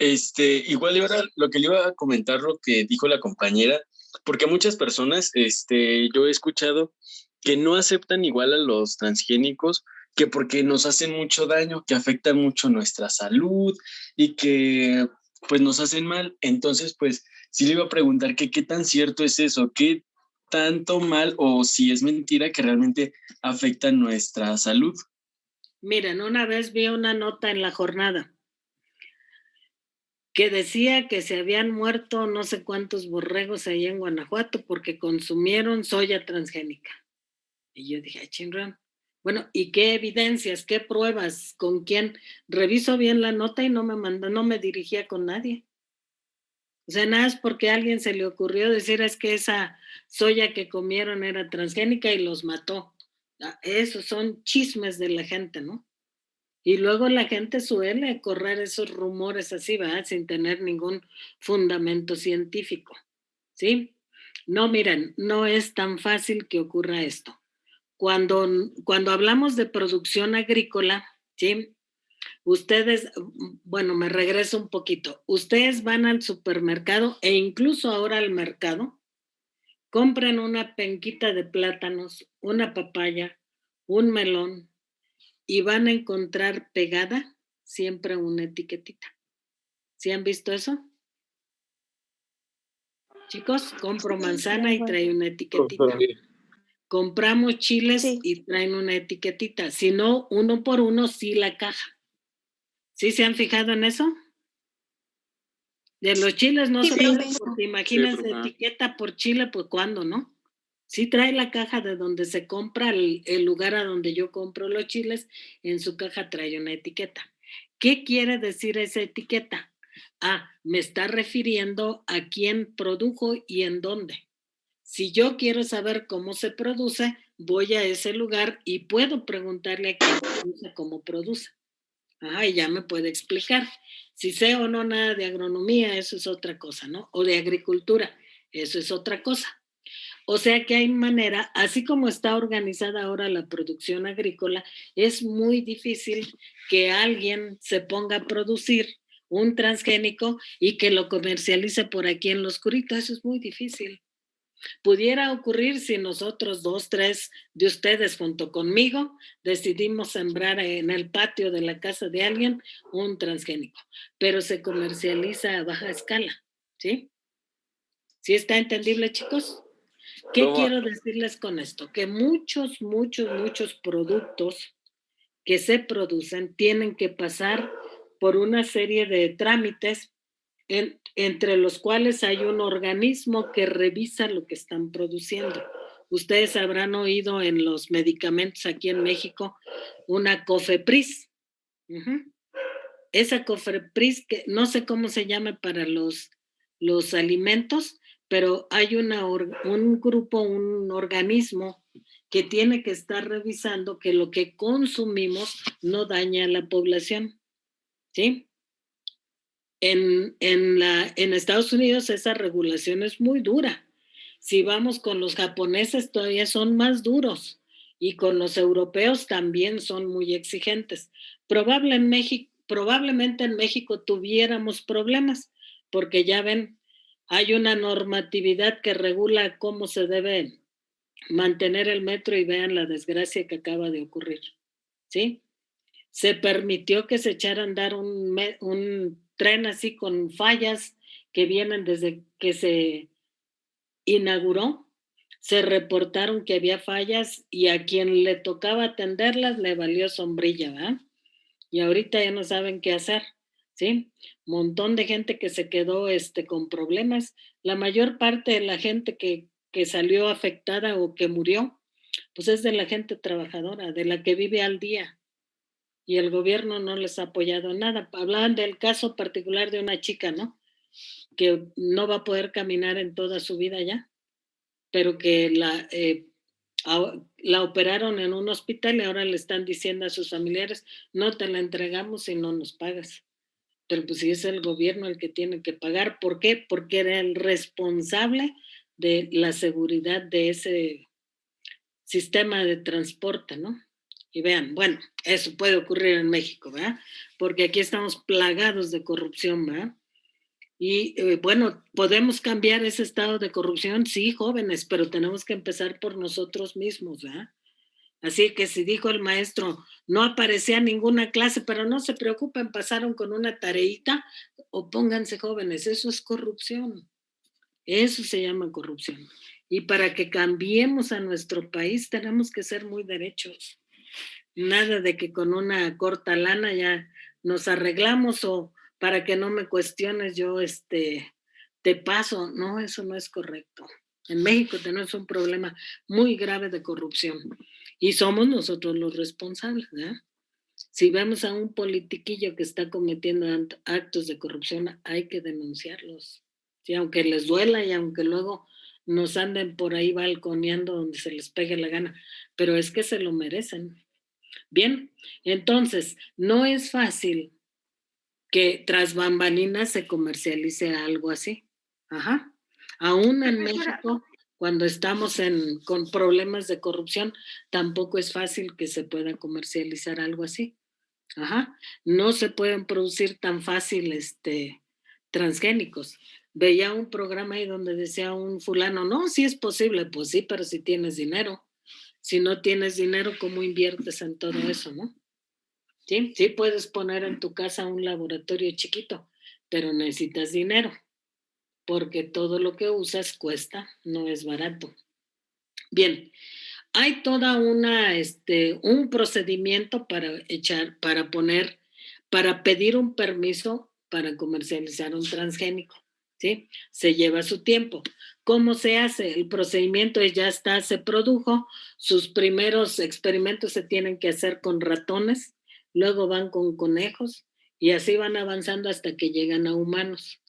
Speaker 4: Igual ahora lo que le iba a comentar, lo que dijo la compañera, porque muchas personas, yo he escuchado que no aceptan igual a los transgénicos, que porque nos hacen mucho daño, que afectan mucho nuestra salud y que pues nos hacen mal. Entonces, pues sí le iba a preguntar que qué tan cierto es eso, qué tanto mal o si es mentira que realmente afectan nuestra salud.
Speaker 1: Miren, una vez vi una nota en La Jornada que decía que se habían muerto no sé cuántos borregos ahí en Guanajuato porque consumieron soya transgénica. Y yo dije, chingrón. Bueno, ¿y qué evidencias, qué pruebas, con quién? Reviso bien la nota y no me dirigía con nadie. O sea, nada es porque a alguien se le ocurrió decir es que esa soya que comieron era transgénica y los mató. Esos son chismes de la gente, ¿no? Y luego la gente suele correr esos rumores así, ¿verdad? Sin tener ningún fundamento científico, ¿sí? No, miren, no es tan fácil que ocurra esto. Cuando hablamos de producción agrícola, ¿sí? Ustedes, bueno, me regreso un poquito. Ustedes van al supermercado e incluso ahora al mercado, compran una penquita de plátanos, una papaya, un melón, y van a encontrar pegada siempre una etiquetita. ¿Sí han visto eso? Chicos, compro manzana y trae una etiquetita. Compramos chiles y traen una etiquetita. Si no, uno por uno, sí la caja. ¿Sí se han fijado en eso? De los chiles no se puede, porque imagínense, etiqueta por chile, pues ¿cuándo, no? Sí trae la caja de donde se compra, el lugar a donde yo compro los chiles, en su caja trae una etiqueta. ¿Qué quiere decir esa etiqueta? Me está refiriendo a quién produjo y en dónde. Si yo quiero saber cómo se produce, voy a ese lugar y puedo preguntarle a quien produce cómo produce. Ajá, y ya me puede explicar. Si sé o no nada de agronomía, eso es otra cosa, ¿no? O de agricultura, eso es otra cosa. O sea que hay manera, así como está organizada ahora la producción agrícola, es muy difícil que alguien se ponga a producir un transgénico y que lo comercialice por aquí en lo oscurito. Eso es muy difícil. Pudiera ocurrir si nosotros 2, 3 de ustedes junto conmigo decidimos sembrar en el patio de la casa de alguien un transgénico, pero se comercializa a baja escala, ¿sí? ¿Sí está entendible, chicos? ¿Qué
Speaker 4: ¿Cómo?
Speaker 1: quiero decirles con esto? Que muchos productos que se producen tienen que pasar por una serie de trámites entre los cuales hay un organismo que revisa lo que están produciendo. Ustedes habrán oído en los medicamentos aquí en México una COFEPRIS. Uh-huh. Esa COFEPRIS, que no sé cómo se llama para los alimentos, pero hay un grupo, un organismo que tiene que estar revisando que lo que consumimos no daña a la población, ¿sí? En Estados Unidos esa regulación es muy dura. Si vamos con los japoneses todavía son más duros y con los europeos también son muy exigentes. Probablemente en México tuviéramos problemas porque ya ven, hay una normatividad que regula cómo se debe mantener el metro y vean la desgracia que acaba de ocurrir, ¿sí? Se permitió que se echara a andar un tren así con fallas que vienen desde que se inauguró. Se reportaron que había fallas y a quien le tocaba atenderlas le valió sombrilla, ¿verdad? Y ahorita ya no saben qué hacer, ¿sí? Montón de gente que se quedó con problemas. La mayor parte de la gente que salió afectada o que murió, pues es de la gente trabajadora, de la que vive al día y el gobierno no les ha apoyado en nada. Hablaban del caso particular de una chica, ¿no? Que no va a poder caminar en toda su vida ya, pero que la operaron en un hospital y ahora le están diciendo a sus familiares, no te la entregamos si no nos pagas. Pero pues sí es el gobierno el que tiene que pagar. ¿Por qué? Porque era el responsable de la seguridad de ese sistema de transporte, ¿no? Y vean, bueno, eso puede ocurrir en México, ¿verdad? Porque aquí estamos plagados de corrupción, ¿verdad? Y bueno, ¿podemos cambiar ese estado de corrupción? Sí, jóvenes, pero tenemos que empezar por nosotros mismos, ¿verdad? Así que si dijo el maestro, no aparecía ninguna clase, pero no se preocupen, pasaron con una tareita, o pónganse jóvenes, eso es corrupción. Eso se llama corrupción. Y para que cambiemos a nuestro país tenemos que ser muy derechos. Nada de que con una corta lana ya nos arreglamos o para que no me cuestiones yo te paso. No, eso no es correcto. En México tenemos un problema muy grave de corrupción y somos nosotros los responsables, ¿verdad? Si vemos a un politiquillo que está cometiendo actos de corrupción, hay que denunciarlos. Sí, aunque les duela y aunque luego nos anden por ahí balconeando donde se les pegue la gana, pero es que se lo merecen. Bien, entonces, no es fácil que tras bambalinas se comercialice algo así. Ajá. Aún en México, cuando estamos con problemas de corrupción, tampoco es fácil que se pueda comercializar algo así. Ajá. No se pueden producir tan fácil transgénicos. Veía un programa ahí donde decía un fulano, no, sí es posible, pues sí, pero si tienes dinero. Si no tienes dinero, ¿cómo inviertes en todo eso, no? Sí, sí puedes poner en tu casa un laboratorio chiquito, pero necesitas dinero, porque todo lo que usas cuesta, no es barato. Bien, hay toda un procedimiento para pedir un permiso para comercializar un transgénico, ¿sí? Se lleva su tiempo. ¿Cómo se hace? El procedimiento ya está, se produjo, sus primeros experimentos se tienen que hacer con ratones, luego van con conejos y así van avanzando hasta que llegan a humanos.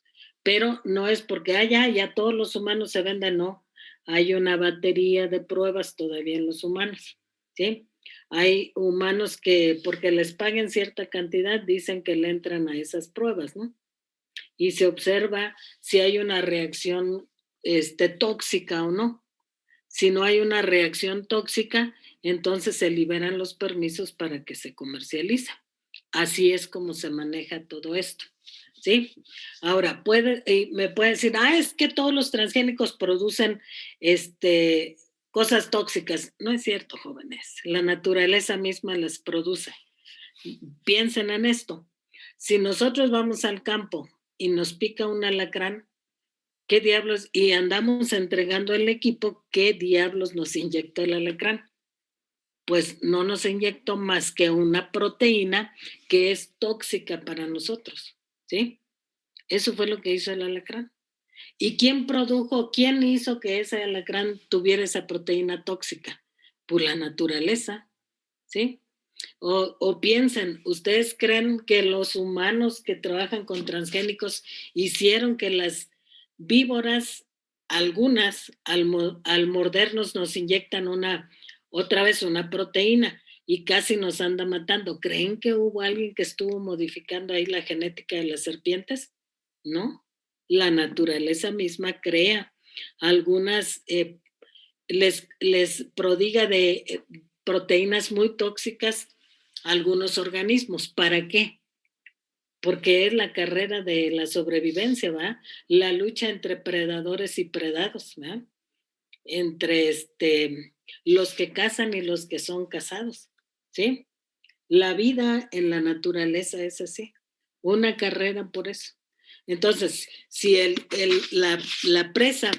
Speaker 1: Pero no es porque ya todos los humanos se venden, no. hay una batería de pruebas todavía en los humanos, ¿sí? Hay humanos que porque les paguen cierta cantidad dicen que le entran a esas pruebas, ¿no? Y se observa si hay una reacción tóxica o no. Si no hay una reacción tóxica, entonces se liberan los permisos para que se comercialice. Así es como se maneja todo esto, ¿sí? Ahora, me puede decir, es que todos los transgénicos producen cosas tóxicas. No es cierto, jóvenes. La naturaleza misma las produce. Piensen en esto. Si nosotros vamos al campo y nos pica un alacrán, ¿qué diablos? Y andamos entregando el equipo, ¿qué diablos nos inyectó el alacrán? Pues no nos inyectó más que una proteína que es tóxica para nosotros, ¿sí? Eso fue lo que hizo el alacrán. ¿Y quién hizo que ese alacrán tuviera esa proteína tóxica? Pues la naturaleza, ¿sí? O piensen, ¿ustedes creen que los humanos que trabajan con transgénicos hicieron que las víboras, algunas, al mordernos nos inyectan otra vez una proteína y casi nos anda matando? ¿Creen que hubo alguien que estuvo modificando ahí la genética de las serpientes? No, la naturaleza misma crea algunas, les prodiga de proteínas muy tóxicas a algunos organismos. ¿Para qué? Porque es la carrera de la sobrevivencia, ¿va? La lucha entre predadores y predados, ¿va? Entre los que cazan y los que son cazados, ¿sí? La vida en la naturaleza es así, una carrera por eso. Entonces, si la presa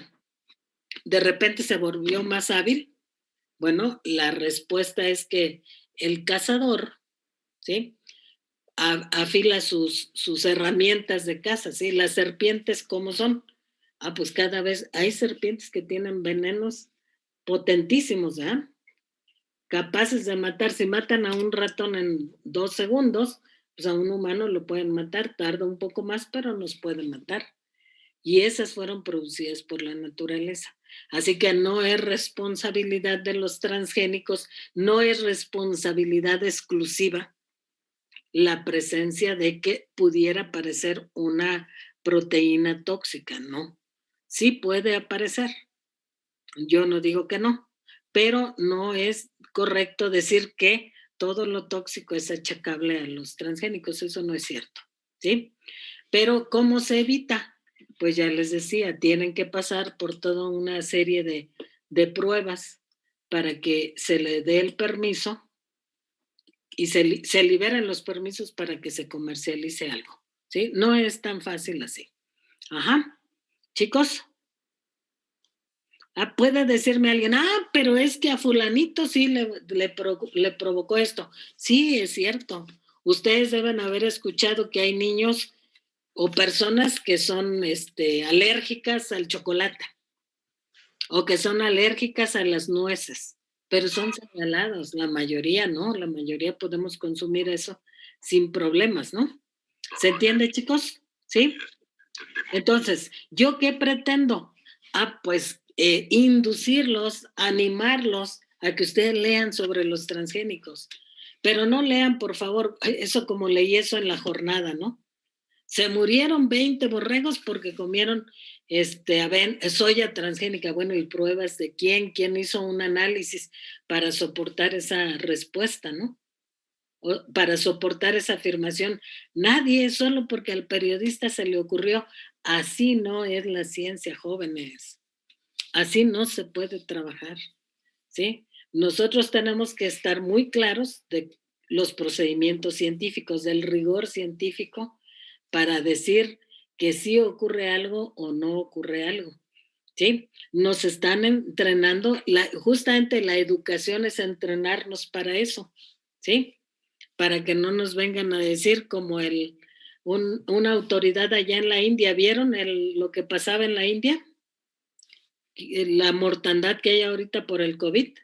Speaker 1: de repente se volvió más hábil, bueno, la respuesta es que el cazador, ¿sí? Afila sus herramientas de caza, ¿sí? Las serpientes, ¿cómo son? Pues cada vez hay serpientes que tienen venenos potentísimos, ¿verdad? Capaces de matar. Si matan a un ratón en 2 segundos, pues a un humano lo pueden matar. Tarda un poco más, pero nos pueden matar. Y esas fueron producidas por la naturaleza. Así que no es responsabilidad de los transgénicos, no es responsabilidad exclusiva la presencia de que pudiera aparecer una proteína tóxica, ¿no? Sí puede aparecer, yo no digo que no, pero no es correcto decir que todo lo tóxico es achacable a los transgénicos, eso no es cierto, ¿sí? Pero ¿cómo se evita? Pues ya les decía, tienen que pasar por toda una serie de pruebas para que se le dé el permiso y se liberan los permisos para que se comercialice algo, ¿sí? No es tan fácil así. Ajá. Chicos, puede decirme alguien, pero es que a fulanito sí le provocó esto. Sí, es cierto. Ustedes deben haber escuchado que hay niños o personas que son alérgicas al chocolate o que son alérgicas a las nueces, pero son señalados, la mayoría no, la mayoría podemos consumir eso sin problemas, ¿no? ¿Se entiende, chicos? ¿Sí? Entonces, ¿yo qué pretendo? Pues inducirlos, animarlos a que ustedes lean sobre los transgénicos, pero no lean, por favor, eso como leí eso en la jornada, ¿no? Se murieron 20 borregos porque comieron soya transgénica. Bueno, ¿y pruebas de quién? ¿Quién hizo un análisis para soportar esa respuesta, no? O para soportar esa afirmación. Nadie, solo porque al periodista se le ocurrió. Así no es la ciencia, jóvenes. Así no se puede trabajar, ¿sí? Nosotros tenemos que estar muy claros de los procedimientos científicos, del rigor científico, para decir que sí ocurre algo o no ocurre algo, ¿sí? Nos están entrenando, justamente la educación es entrenarnos para eso, ¿sí? Para que no nos vengan a decir como una autoridad allá en la India, ¿vieron lo que pasaba en la India? La mortandad que hay ahorita por el COVID,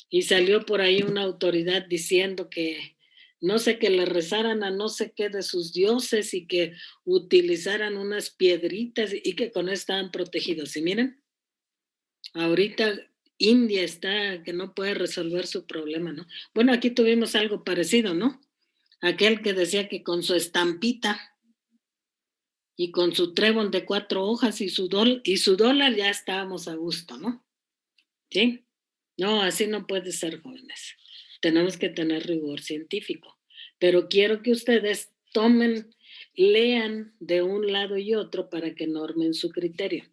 Speaker 1: y salió por ahí una autoridad diciendo que no sé, que le rezaran a no sé qué de sus dioses y que utilizaran unas piedritas y que con eso estaban protegidos. ¿Y miren? Ahorita India está que no puede resolver su problema, ¿no? Bueno, aquí tuvimos algo parecido, ¿no? Aquel que decía que con su estampita y con su trébol de 4 hojas y su dólar ya estábamos a gusto, ¿no? ¿Sí? No, así no puede ser, jóvenes. Tenemos que tener rigor científico. Pero quiero que ustedes lean de un lado y otro para que normen su criterio.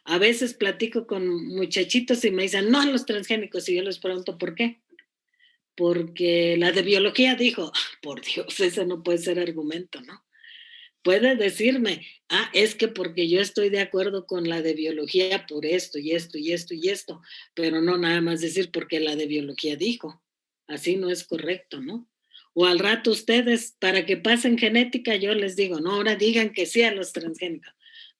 Speaker 1: A veces platico con muchachitos y me dicen, no a los transgénicos, y yo les pregunto, ¿por qué? Porque la de biología dijo, por Dios, ese no puede ser argumento, ¿no? Puede decirme, es que porque yo estoy de acuerdo con la de biología por esto y esto y esto y esto, pero no nada más decir porque la de biología dijo. Así no es correcto, ¿no? O al rato ustedes, para que pasen genética, yo les digo, no, ahora digan que sí a los transgénicos.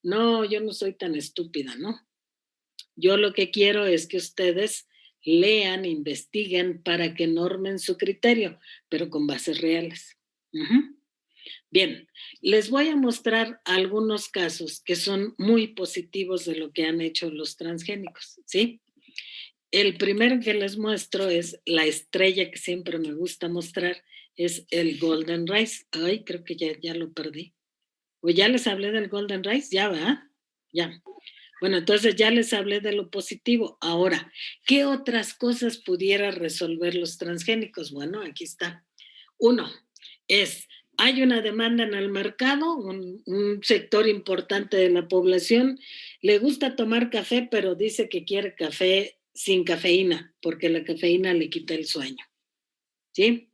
Speaker 1: No, yo no soy tan estúpida, ¿no? Yo lo que quiero es que ustedes lean, investiguen para que normen su criterio, pero con bases reales. Uh-huh. Bien, les voy a mostrar algunos casos que son muy positivos de lo que han hecho los transgénicos, ¿sí? El primero que les muestro es la estrella que siempre me gusta mostrar, es el Golden Rice. Ay, creo que ya lo perdí. ¿O ya les hablé del Golden Rice? Ya, ¿verdad? Ya. Bueno, entonces ya les hablé de lo positivo. Ahora, ¿qué otras cosas pudiera resolver los transgénicos? Bueno, aquí está. Uno es, hay una demanda en el mercado, un sector importante de la población le gusta tomar café, pero dice que quiere café sin cafeína, porque la cafeína le quita el sueño. ¿Sí?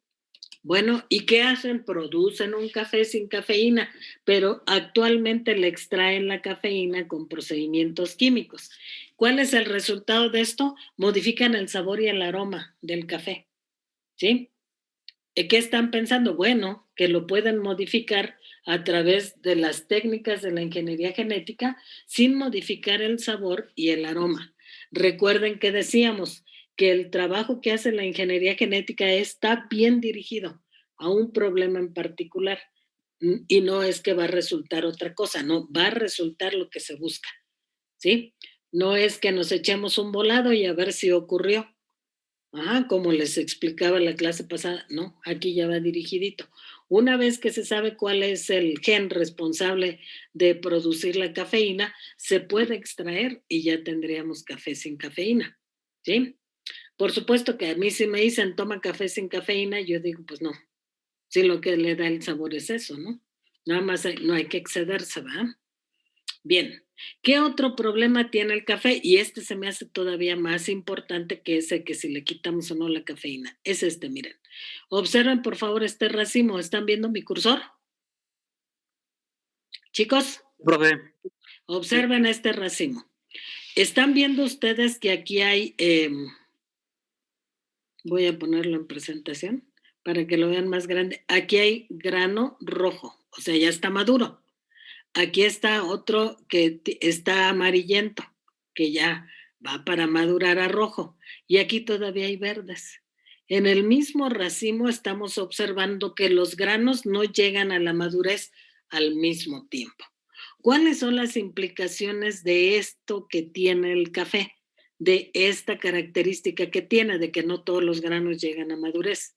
Speaker 1: Bueno, ¿y qué hacen? Producen un café sin cafeína, pero actualmente le extraen la cafeína con procedimientos químicos. ¿Cuál es el resultado de esto? Modifican el sabor y el aroma del café. ¿Sí? ¿Qué están pensando? Bueno, que lo pueden modificar a través de las técnicas de la ingeniería genética sin modificar el sabor y el aroma. Recuerden que decíamos que el trabajo que hace la ingeniería genética está bien dirigido a un problema en particular y no es que va a resultar otra cosa, no, va a resultar lo que se busca, ¿sí? No es que nos echemos un volado y a ver si ocurrió. Como les explicaba la clase pasada, no, aquí ya va dirigidito. Una vez que se sabe cuál es el gen responsable de producir la cafeína, se puede extraer y ya tendríamos café sin cafeína, ¿sí? Por supuesto que a mí si me dicen toma café sin cafeína, yo digo, pues no, si lo que le da el sabor es eso, ¿no? Nada más no hay que excederse, ¿verdad? Bien, ¿qué otro problema tiene el café? Y este se me hace todavía más importante que ese que si le quitamos o no la cafeína. Es este, miren. Observen por favor este racimo. ¿Están viendo mi cursor? Chicos,
Speaker 5: Profe.
Speaker 1: observen este racimo. ¿Están viendo ustedes que aquí hay, voy a ponerlo en presentación para que lo vean más grande. Aquí hay grano rojo, o sea, ya está maduro. Aquí está otro que está amarillento, que ya va para madurar a rojo. Y aquí todavía hay verdes. En el mismo racimo estamos observando que los granos no llegan a la madurez al mismo tiempo. ¿Cuáles son las implicaciones de esto que tiene el café? De esta característica que tiene, de que no todos los granos llegan a madurez.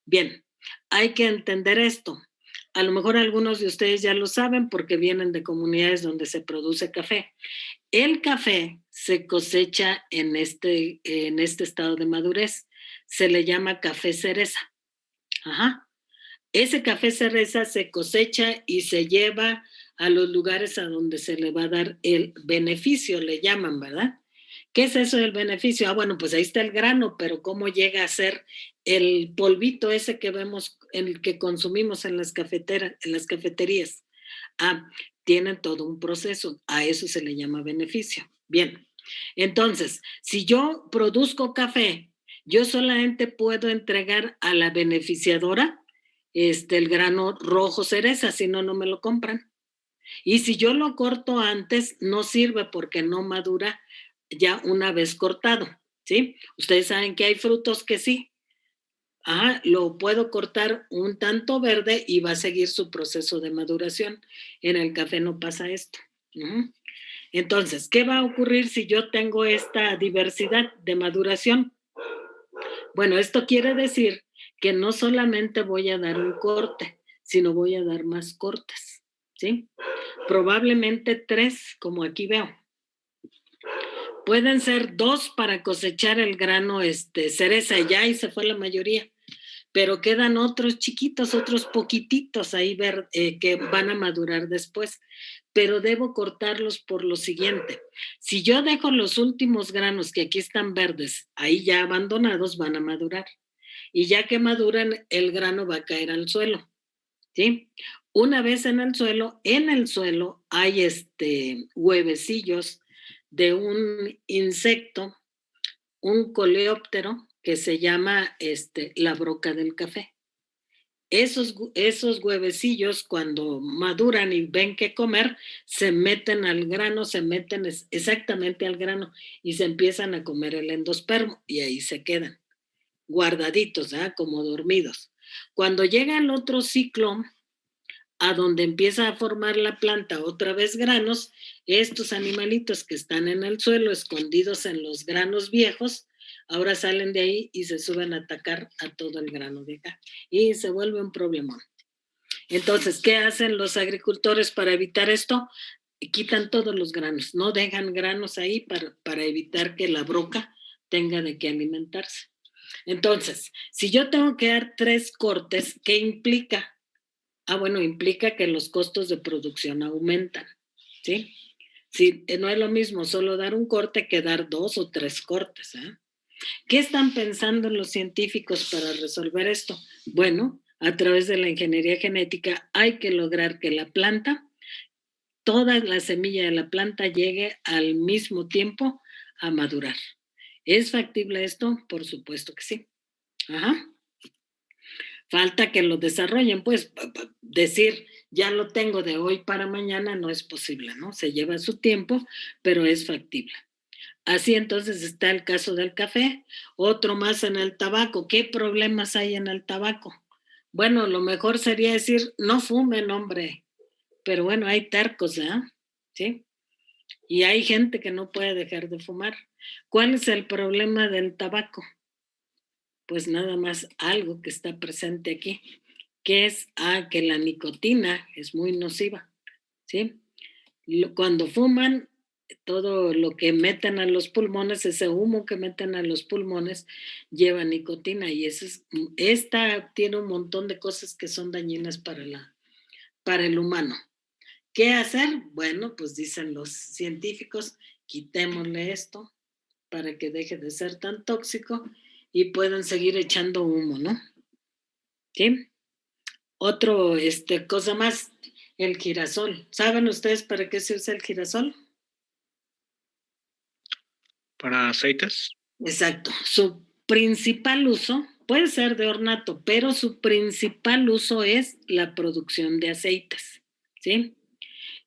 Speaker 1: Bien, hay que entender esto. A lo mejor algunos de ustedes ya lo saben porque vienen de comunidades donde se produce café. El café se cosecha en este estado de madurez. Se le llama café cereza. Ese café cereza se cosecha y se lleva a los lugares a donde se le va a dar el beneficio, le llaman, ¿verdad? ¿Qué es eso del beneficio? Bueno, pues ahí está el grano, pero ¿cómo llega a ser el polvito ese que vemos, el que consumimos en las cafeterías? Tienen todo un proceso, a eso se le llama beneficio. Bien, entonces, si yo produzco café, yo solamente puedo entregar a la beneficiadora el grano rojo cereza, si no, no me lo compran. Y si yo lo corto antes, no sirve porque no madura ya una vez cortado, ¿sí? Ustedes saben que hay frutos que sí. Lo puedo cortar un tanto verde y va a seguir su proceso de maduración. En el café no pasa esto. Ujú. Entonces, ¿qué va a ocurrir si yo tengo esta diversidad de maduración? Bueno, esto quiere decir que no solamente voy a dar un corte, sino voy a dar más cortes, ¿sí? Probablemente 3, como aquí veo. Pueden ser 2 para cosechar el grano cereza, ya y se fue la mayoría, pero quedan otros chiquitos, otros poquititos ahí que van a madurar después, pero debo cortarlos por lo siguiente. Si yo dejo los últimos granos que aquí están verdes, ahí ya abandonados, van a madurar. Y ya que maduran, el grano va a caer al suelo, ¿sí? Una vez en el suelo hay huevecillos de un insecto, un coleóptero que se llama la broca del café. Esos huevecillos, cuando maduran y ven qué comer, se meten al grano, se meten exactamente al grano y se empiezan a comer el endospermo y ahí se quedan guardaditos, como dormidos. Cuando llega el otro ciclo, a donde empieza a formar la planta otra vez granos, estos animalitos que están en el suelo, escondidos en los granos viejos, ahora salen de ahí y se suben a atacar a todo el grano de acá. Y se vuelve un problemón. Entonces, ¿qué hacen los agricultores para evitar esto? Quitan todos los granos, no dejan granos ahí para evitar que la broca tenga de qué alimentarse. Entonces, si yo tengo que dar 3 cortes, ¿qué implica? Bueno, implica que los costos de producción aumentan, ¿sí? Sí, no es lo mismo solo dar un corte que dar 2 o 3 cortes, ¿eh? ¿Qué están pensando los científicos para resolver esto? Bueno, a través de la ingeniería genética hay que lograr que la planta, toda la semilla de la planta llegue al mismo tiempo a madurar. ¿Es factible esto? Por supuesto que sí. Ajá. Falta que lo desarrollen, pues decir, ya lo tengo de hoy para mañana no es posible, ¿no? Se lleva su tiempo, pero es factible. Así entonces está el caso del café, otro más en el tabaco. ¿Qué problemas hay en el tabaco? Bueno, lo mejor sería decir, no fumen, hombre, pero bueno, hay tercos, ¿eh? ¿Sí? Y hay gente que no puede dejar de fumar. ¿Cuál es el problema del tabaco? Pues nada más algo que está presente aquí, que es que la nicotina es muy nociva, ¿sí? Cuando fuman, todo lo que meten a los pulmones, ese humo que meten a los pulmones, lleva nicotina y esta tiene un montón de cosas que son dañinas para el humano. ¿Qué hacer? Bueno, pues dicen los científicos, quitémosle esto para que deje de ser tan tóxico y puedan seguir echando humo, ¿no? ¿Sí? Otro, cosa más, el girasol. ¿Saben ustedes para qué se usa el girasol?
Speaker 3: ¿Para aceites?
Speaker 1: Exacto. Su principal uso puede ser de ornato, pero su principal uso es la producción de aceites, ¿sí?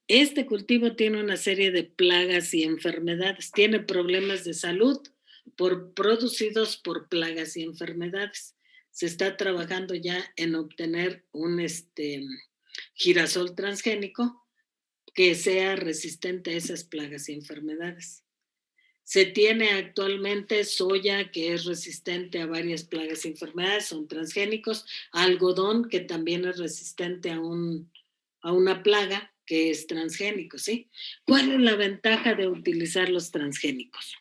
Speaker 1: Este cultivo tiene una serie de plagas y enfermedades, tiene problemas de salud producidos por plagas y enfermedades. Se está trabajando ya en obtener un girasol transgénico que sea resistente a esas plagas y enfermedades. Se tiene actualmente soya que es resistente a varias plagas y enfermedades, son transgénicos, algodón que también es resistente a una plaga que es transgénico, ¿sí? ¿Cuál es la ventaja de utilizar los transgénicos?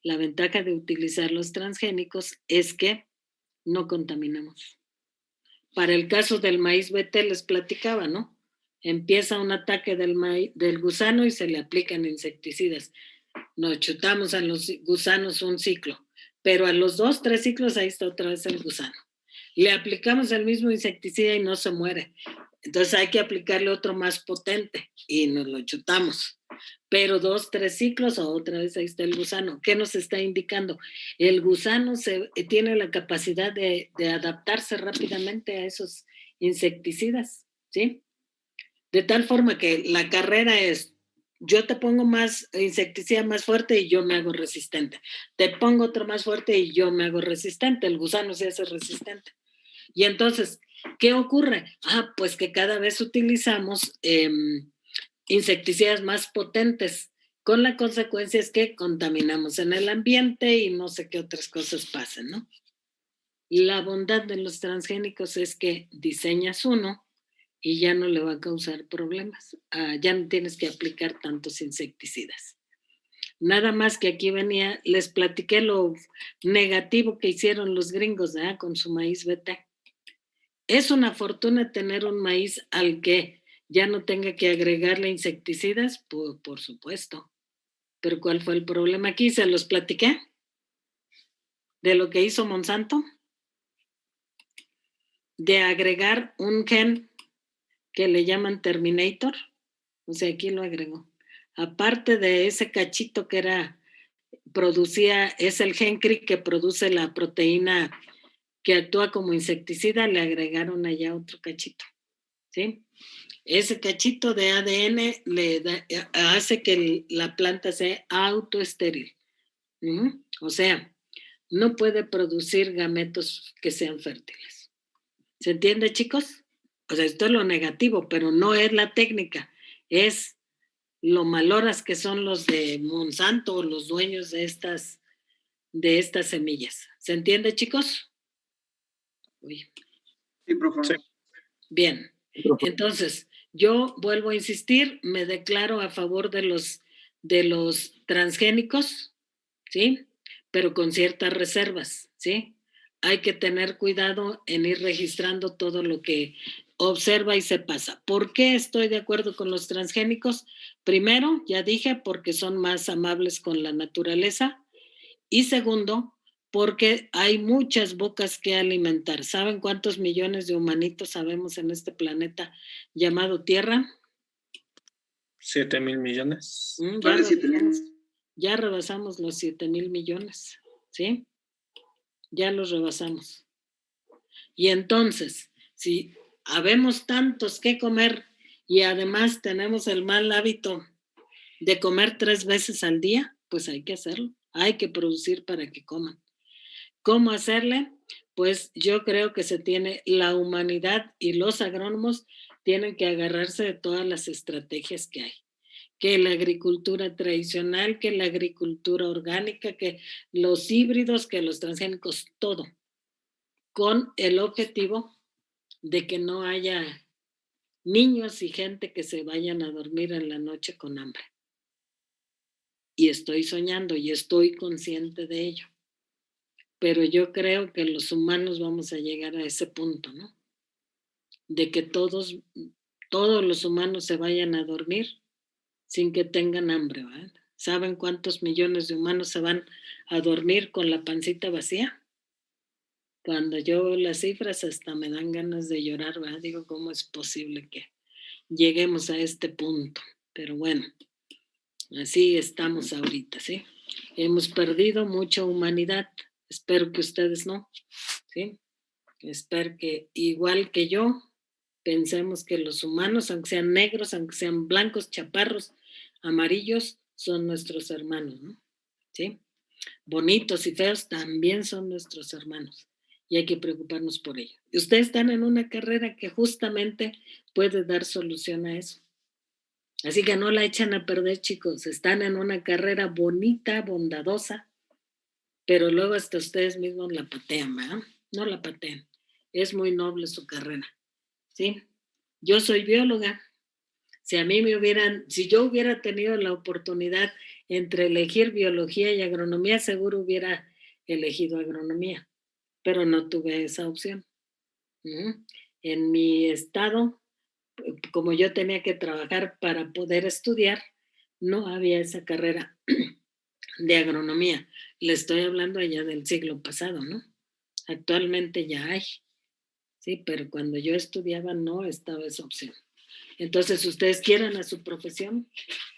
Speaker 1: La ventaja de utilizar los transgénicos es que no contaminamos. Para el caso del maíz BT les platicaba, ¿no? Empieza un ataque del gusano y se le aplican insecticidas. Nos chutamos a los gusanos un ciclo, pero a los 2, 3 ciclos ahí está otra vez el gusano. Le aplicamos el mismo insecticida y no se muere. Entonces hay que aplicarle otro más potente y nos lo chutamos. Pero 2, 3 ciclos, otra vez ahí está el gusano. ¿Qué nos está indicando? El gusano tiene la capacidad de adaptarse rápidamente a esos insecticidas, ¿sí? De tal forma que la carrera es, yo te pongo más insecticida más fuerte y yo me hago resistente. Te pongo otro más fuerte y yo me hago resistente. El gusano se hace resistente. Y entonces, ¿qué ocurre? Pues que cada vez utilizamos insecticidas más potentes, con la consecuencia es que contaminamos en el ambiente y no sé qué otras cosas pasan, ¿no? La bondad de los transgénicos es que diseñas uno y ya no le va a causar problemas. Ya no tienes que aplicar tantos insecticidas. Nada más que aquí venía, les platiqué lo negativo que hicieron los gringos, ¿verdad? Con su maíz BT. Es una fortuna tener un maíz al que ya no tenga que agregarle insecticidas, por supuesto. Pero ¿cuál fue el problema aquí? Se los platiqué de lo que hizo Monsanto, de agregar un gen que le llaman Terminator, o sea, aquí lo agregó. Aparte de ese cachito que es el gen CRI que produce la proteína que actúa como insecticida, le agregaron allá otro cachito, ¿sí? Ese cachito de ADN hace que la planta sea autoestéril. O sea, no puede producir gametos que sean fértiles. ¿Se entiende, chicos? O sea, esto es lo negativo, pero no es la técnica, es lo maloras que son los de Monsanto o los dueños de estas semillas. ¿Se entiende, chicos? Uy.
Speaker 5: Sí, profe.
Speaker 3: Sí.
Speaker 1: Bien, entonces yo vuelvo a insistir, me declaro a favor de los transgénicos, ¿sí? Pero con ciertas reservas, ¿sí? Hay que tener cuidado en ir registrando todo lo que observa y se pasa. ¿Por qué estoy de acuerdo con los transgénicos? Primero, ya dije, porque son más amables con la naturaleza. Y segundo, porque hay muchas bocas que alimentar. ¿Saben cuántos millones de humanitos sabemos en este planeta llamado Tierra?
Speaker 3: 7,000 millones.
Speaker 1: Ya rebasamos los 7,000 millones, ¿sí? Ya los rebasamos. Y entonces, si habemos tantos que comer y además tenemos el mal hábito de comer 3 veces al día, pues hay que hacerlo. Hay que producir para que coman. ¿Cómo hacerle? Pues yo creo que la humanidad y los agrónomos tienen que agarrarse de todas las estrategias que hay. Que la agricultura tradicional, que la agricultura orgánica, que los híbridos, que los transgénicos, todo, con el objetivo de que no haya niños y gente que se vayan a dormir en la noche con hambre. Y estoy soñando y estoy consciente de ello. Pero yo creo que los humanos vamos a llegar a ese punto, ¿no? De que todos los humanos se vayan a dormir sin que tengan hambre, ¿verdad? ¿Saben cuántos millones de humanos se van a dormir con la pancita vacía? Cuando yo veo las cifras hasta me dan ganas de llorar, ¿verdad? Digo, ¿cómo es posible que lleguemos a este punto? Pero bueno, así estamos ahorita, ¿sí? Hemos perdido mucha humanidad. Espero que ustedes no, ¿sí? Espero que igual que yo, pensemos que los humanos, aunque sean negros, aunque sean blancos, chaparros, amarillos, son nuestros hermanos, ¿no? ¿Sí? Bonitos y feos también son nuestros hermanos y hay que preocuparnos por ello. Y ustedes están en una carrera que justamente puede dar solución a eso. Así que no la echan a perder, chicos. Están en una carrera bonita, bondadosa, pero luego hasta ustedes mismos la patean, ¿verdad? No la patean. Es muy noble su carrera, ¿sí? Yo soy bióloga. Si yo hubiera tenido la oportunidad entre elegir biología y agronomía, seguro hubiera elegido agronomía, pero no tuve esa opción. En mi estado, como yo tenía que trabajar para poder estudiar, no había esa carrera de agronomía. Le estoy hablando allá del siglo pasado, ¿no? Actualmente ya hay, sí, pero cuando yo estudiaba no estaba esa opción. Entonces, ustedes quieran a su profesión,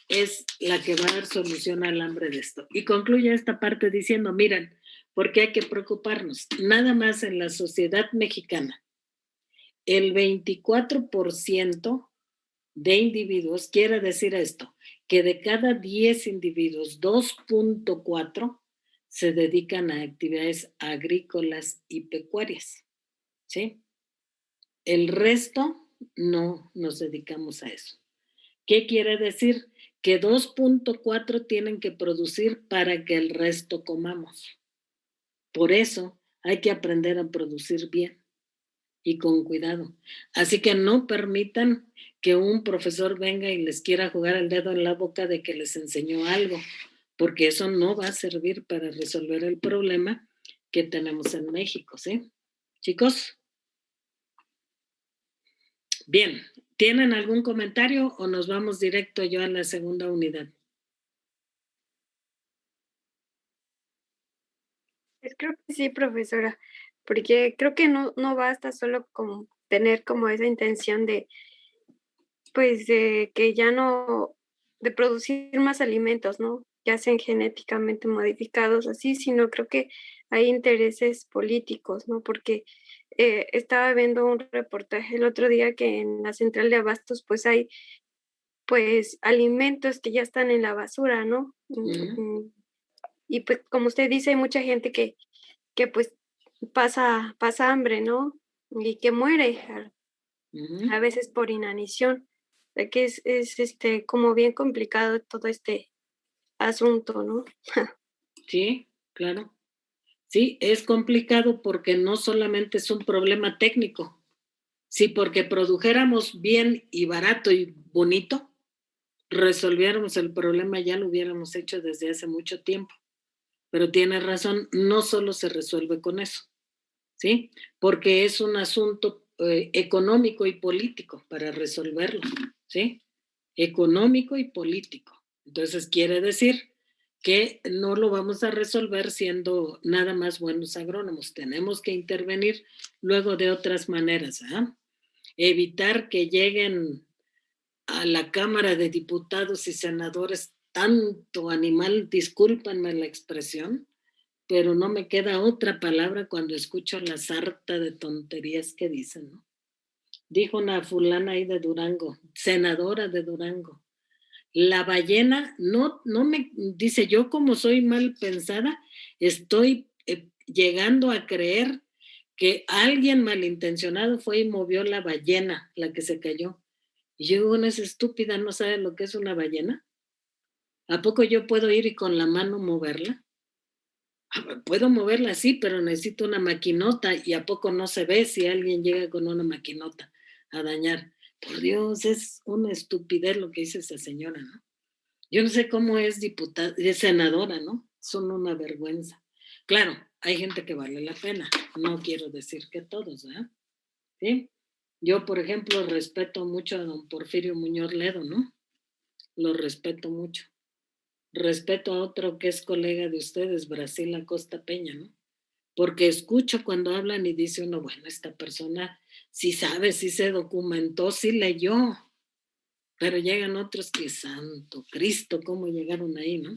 Speaker 1: es la que va a dar solución al hambre de esto. Y concluye esta parte diciendo, miren, ¿por qué hay que preocuparnos? Nada más en la sociedad mexicana, el 24% de individuos, quiere decir esto, que de cada 10 individuos, 2.4 se dedican a actividades agrícolas y pecuarias, ¿sí? El resto no nos dedicamos a eso. ¿Qué quiere decir? Que 2.4 tienen que producir para que el resto comamos. Por eso hay que aprender a producir bien y con cuidado. Así que no permitan que un profesor venga y les quiera jugar el dedo en la boca de que les enseñó algo, porque eso no va a servir para resolver el problema que tenemos en México, ¿sí? Chicos, bien, ¿tienen algún comentario o nos vamos directo yo a la segunda unidad?
Speaker 2: Pues creo que sí, profesora, porque creo que no basta solo como tener como esa intención de, pues, de que ya no, de producir más alimentos, ¿no? Ya sean genéticamente modificados así, sino creo que hay intereses políticos, ¿no? Porque estaba viendo un reportaje el otro día que en la central de abastos pues hay pues alimentos que ya están en la basura, ¿no? Y pues como usted dice, hay mucha gente que pues pasa hambre, ¿no? Y que muere a veces por inanición. De que es como bien complicado todo este asunto, ¿no?
Speaker 1: Sí, claro. Sí, es complicado porque no solamente es un problema técnico. Si porque produjéramos bien y barato y bonito, resolviéramos el problema, ya lo hubiéramos hecho desde hace mucho tiempo. Pero tiene razón, no solo se resuelve con eso, ¿sí? Porque es un asunto económico y político para resolverlo, ¿sí? Económico y político. Entonces quiere decir que no lo vamos a resolver siendo nada más buenos agrónomos. Tenemos que intervenir luego de otras maneras, ¿eh? Evitar que lleguen a la Cámara de Diputados y Senadores tanto animal, discúlpenme la expresión, pero no me queda otra palabra cuando escucho la sarta de tonterías que dicen, ¿no? Dijo una fulana ahí de Durango, senadora de Durango, la ballena no me, dice, yo como soy mal pensada, estoy llegando a creer que alguien malintencionado fue y movió la ballena, la que se cayó. Y yo digo, no es estúpida, no sabe lo que es una ballena. ¿A poco yo puedo ir y con la mano moverla? Puedo moverla así, pero necesito una maquinota y a poco no se ve si alguien llega con una maquinota a dañar. Por Dios, es una estupidez lo que dice esa señora, ¿no? Yo no sé cómo es diputada, es senadora, ¿no? Son una vergüenza. Claro, hay gente que vale la pena, no quiero decir que todos, ¿verdad? ¿Sí? Yo, por ejemplo, respeto mucho a don Porfirio Muñoz Ledo, ¿no? Lo respeto mucho. Respeto a otro que es colega de ustedes, Brasil Acosta Peña, ¿no? Porque escucho cuando hablan y dice uno, bueno, esta persona sí sabe, sí se documentó, sí leyó, pero llegan otros que, santo Cristo, ¿cómo llegaron ahí, no?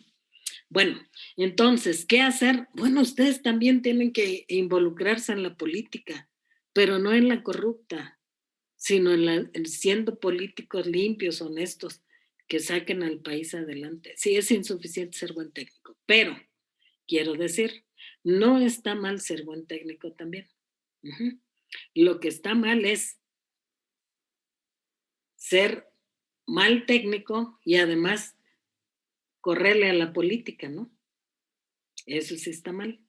Speaker 1: Bueno, entonces, ¿qué hacer? Bueno, ustedes también tienen que involucrarse en la política, pero no en la corrupta, sino en siendo políticos limpios, honestos, que saquen al país adelante. Sí, es insuficiente ser buen técnico, pero quiero decir, no está mal ser buen técnico también. Lo que está mal es ser mal técnico y además correrle a la política, ¿no? Eso sí está mal,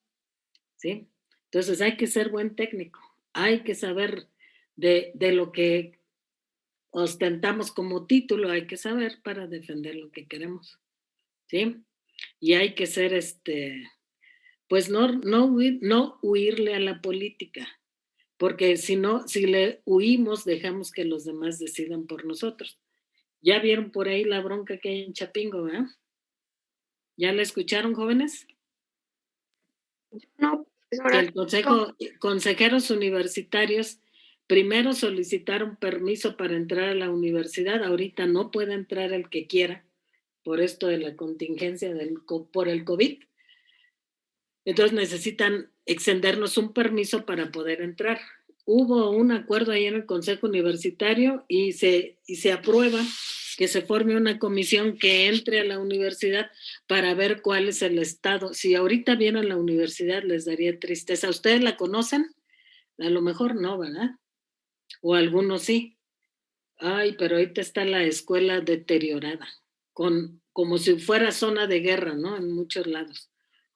Speaker 1: ¿sí? Entonces hay que ser buen técnico, hay que saber de lo que ostentamos como título, hay que saber para defender lo que queremos, ¿sí? Y hay que ser pues no huirle a la política, porque si no, si le huimos, dejamos que los demás decidan por nosotros. Ya vieron por ahí la bronca que hay en Chapingo, ¿verdad? ¿Ya la escucharon, jóvenes?
Speaker 2: No,
Speaker 1: Que
Speaker 2: profesora,
Speaker 1: el consejeros universitarios primero solicitaron permiso para entrar a la universidad, ahorita no puede entrar el que quiera por esto de la contingencia por el COVID. Entonces necesitan extendernos un permiso para poder entrar. Hubo un acuerdo ahí en el Consejo Universitario y se aprueba que se forme una comisión que entre a la universidad para ver cuál es el estado. Si ahorita vienen a la universidad les daría tristeza. ¿Ustedes la conocen? A lo mejor no, ¿verdad? O algunos sí. Ay, pero ahorita está la escuela deteriorada, como si fuera zona de guerra, ¿no? En muchos lados.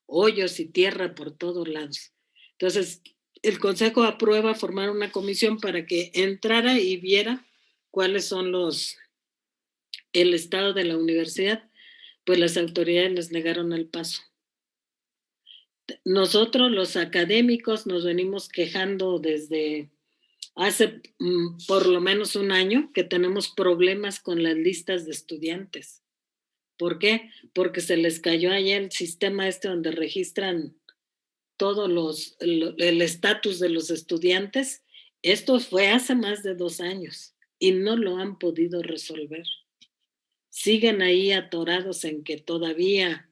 Speaker 1: Hoyos y tierra por todos lados. Entonces, el Consejo aprueba formar una comisión para que entrara y viera cuáles son el estado de la universidad, pues las autoridades les negaron el paso. Nosotros los académicos nos venimos quejando desde hace por lo menos un año que tenemos problemas con las listas de estudiantes. ¿Por qué? Porque se les cayó allá el sistema donde registran todos el estatus de los estudiantes. Esto fue hace más de 2 años y no lo han podido resolver. Siguen ahí atorados en que todavía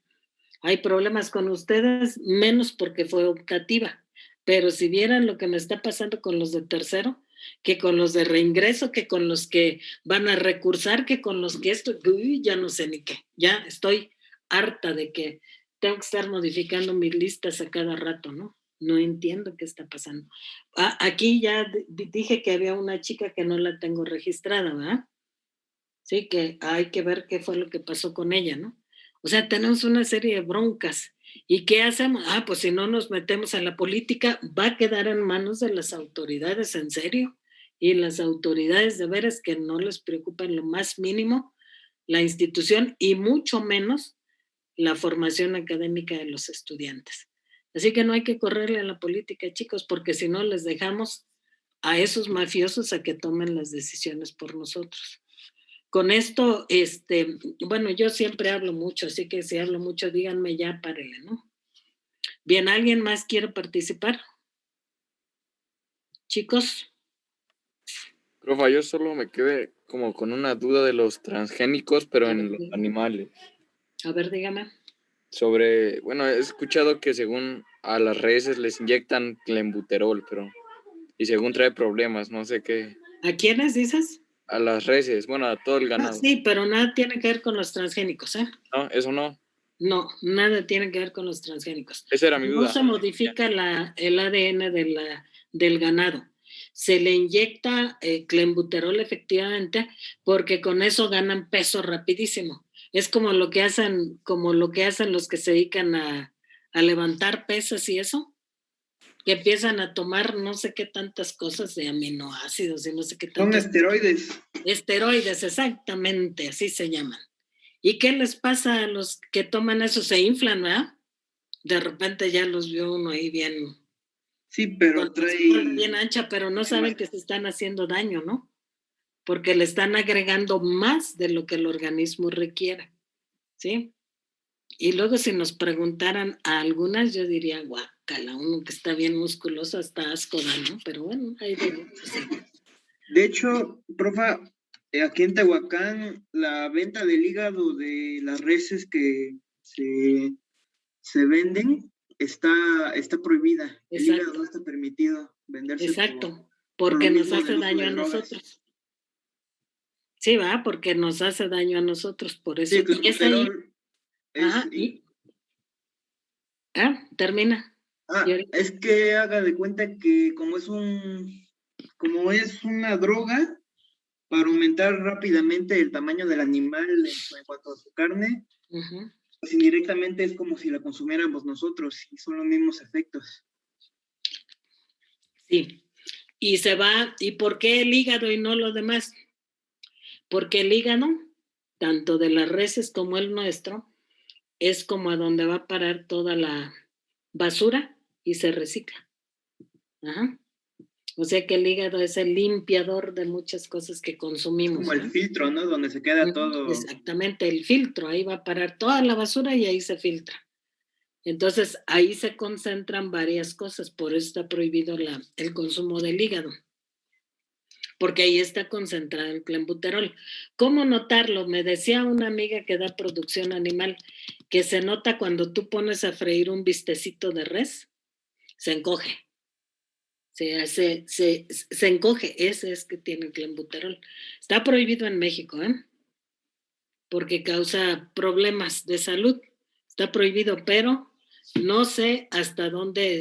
Speaker 1: hay problemas con ustedes, menos porque fue optativa. Pero si vieran lo que me está pasando con los de tercero, que con los de reingreso, que con los que van a recursar, que con los que ya no sé ni qué. Ya estoy harta de que tengo que estar modificando mis listas a cada rato, ¿no? No entiendo qué está pasando. Aquí ya dije que había una chica que no la tengo registrada, ¿verdad? Sí, que hay que ver qué fue lo que pasó con ella, ¿no? O sea, tenemos una serie de broncas. ¿Y qué hacemos? Pues si no nos metemos a la política, va a quedar en manos de las autoridades, en serio. Y las autoridades de veras que no les preocupa en lo más mínimo la institución y mucho menos la formación académica de los estudiantes. Así que no hay que correrle a la política, chicos, porque si no les dejamos a esos mafiosos a que tomen las decisiones por nosotros. Con esto, bueno, yo siempre hablo mucho, así que si hablo mucho, díganme ya, párele, ¿no? Bien, ¿alguien más quiere participar? Chicos.
Speaker 5: Profa, yo solo me quedé como con una duda de los transgénicos, pero en los animales.
Speaker 1: A ver, dígame.
Speaker 5: Bueno, he escuchado que según a las reses les inyectan clenbuterol, y según trae problemas, no sé qué.
Speaker 1: ¿A quiénes dices?
Speaker 5: A las reses, bueno, a todo el ganado.
Speaker 1: Sí, pero nada tiene que ver con los transgénicos, ¿eh?
Speaker 5: No, eso no.
Speaker 1: No, nada tiene que ver con los transgénicos.
Speaker 5: Esa era mi duda.
Speaker 1: No se modifica el ADN del ganado. Se le inyecta clenbuterol efectivamente porque con eso ganan peso rapidísimo. Es como lo que hacen los que se dedican a levantar pesas y eso, que empiezan a tomar no sé qué tantas cosas de aminoácidos y no sé qué tantas.
Speaker 6: Son esteroides.
Speaker 1: Esteroides, exactamente, así se llaman. ¿Y qué les pasa a los que toman eso? Se inflan, ¿verdad? De repente ya los vio uno ahí bien.
Speaker 6: Sí, pero trae.
Speaker 1: Bien ancha, pero no saben que se están haciendo daño, ¿no? Porque le están agregando más de lo que el organismo requiere, ¿sí? Y luego si nos preguntaran a algunas, yo diría, guácala, uno que está bien musculoso hasta asco da, ¿no? Pero bueno, ahí sí.
Speaker 6: De hecho, profa, aquí en Tehuacán, la venta del hígado de las reses que se venden está prohibida.
Speaker 1: Exacto.
Speaker 6: El hígado no está permitido venderse.
Speaker 1: Exacto, porque nos hace daño a nosotros. Sí, va, porque nos hace daño a nosotros, por eso.
Speaker 6: Sí, que es ahí.
Speaker 1: Termina.
Speaker 6: Es que haga de cuenta que como es una droga, para aumentar rápidamente el tamaño del animal en cuanto a su carne, pues indirectamente es como si la consumiéramos nosotros y son los mismos efectos.
Speaker 1: Sí, y se va, ¿y por qué el hígado y no lo demás? Porque el hígado, tanto de las reses como el nuestro, es como a donde va a parar toda la basura y se recicla. Ajá. O sea que el hígado es el limpiador de muchas cosas que consumimos.
Speaker 6: Como el filtro, ¿no? Donde se queda todo.
Speaker 1: Exactamente, el filtro, ahí va a parar toda la basura y ahí se filtra. Entonces, ahí se concentran varias cosas, por eso está prohibido el consumo del hígado, porque ahí está concentrado el clenbuterol. ¿Cómo notarlo? Me decía una amiga que da producción animal, que se nota cuando tú pones a freír un bistecito de res, se encoge. Se encoge, ese es que tiene clenbuterol. Está prohibido en México, ¿eh? Porque causa problemas de salud. Está prohibido, pero no sé hasta dónde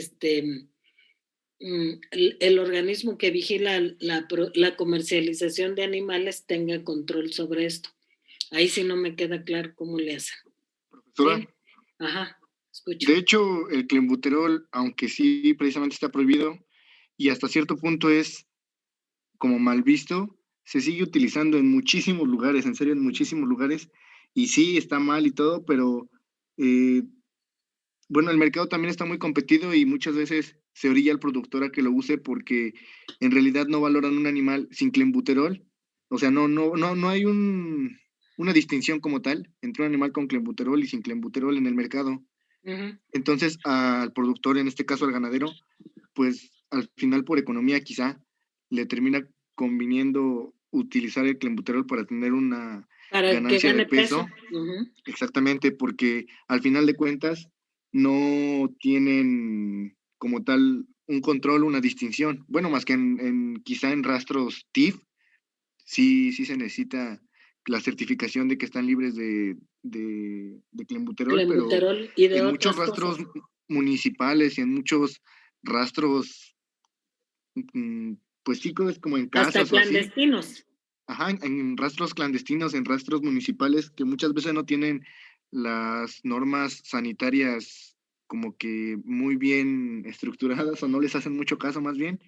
Speaker 1: el organismo que vigila la comercialización de animales tenga control sobre esto. Ahí sí no me queda claro cómo le hacen.
Speaker 7: Profesora,
Speaker 1: ¿Sí? Ajá, escucho.
Speaker 7: de hecho, el clenbuterol, aunque sí precisamente está prohibido y hasta cierto punto es como mal visto, se sigue utilizando en muchísimos lugares, en serio, en muchísimos lugares, y sí está mal y todo, pero eh, bueno, el mercado también está muy competido y muchas veces se orilla al productor a que lo use porque en realidad no valoran un animal sin clenbuterol. O sea, no hay una distinción como tal entre un animal con clenbuterol y sin clenbuterol en el mercado.
Speaker 1: Ujú.
Speaker 7: Entonces, al productor, en este caso al ganadero, pues al final por economía quizá le termina conviniendo utilizar el clenbuterol para tener una
Speaker 1: Para que
Speaker 7: ganancia de
Speaker 1: gane peso.
Speaker 7: peso. Exactamente, porque al final de cuentas no tienen como tal un control, una distinción. Bueno, más que quizá en rastros TIF, sí se necesita la certificación de que están libres de clenbuterol, pero
Speaker 1: Clenbuterol y de
Speaker 7: en muchos
Speaker 1: otras cosas.
Speaker 7: rastros municipales y en muchos rastros, pues sí, cosas como en
Speaker 1: Hasta
Speaker 7: casas o así.
Speaker 1: clandestinos.
Speaker 7: Ajá, en rastros clandestinos, en rastros municipales que muchas veces no tienen las normas sanitarias como que muy bien estructuradas o no les hacen mucho caso más bien,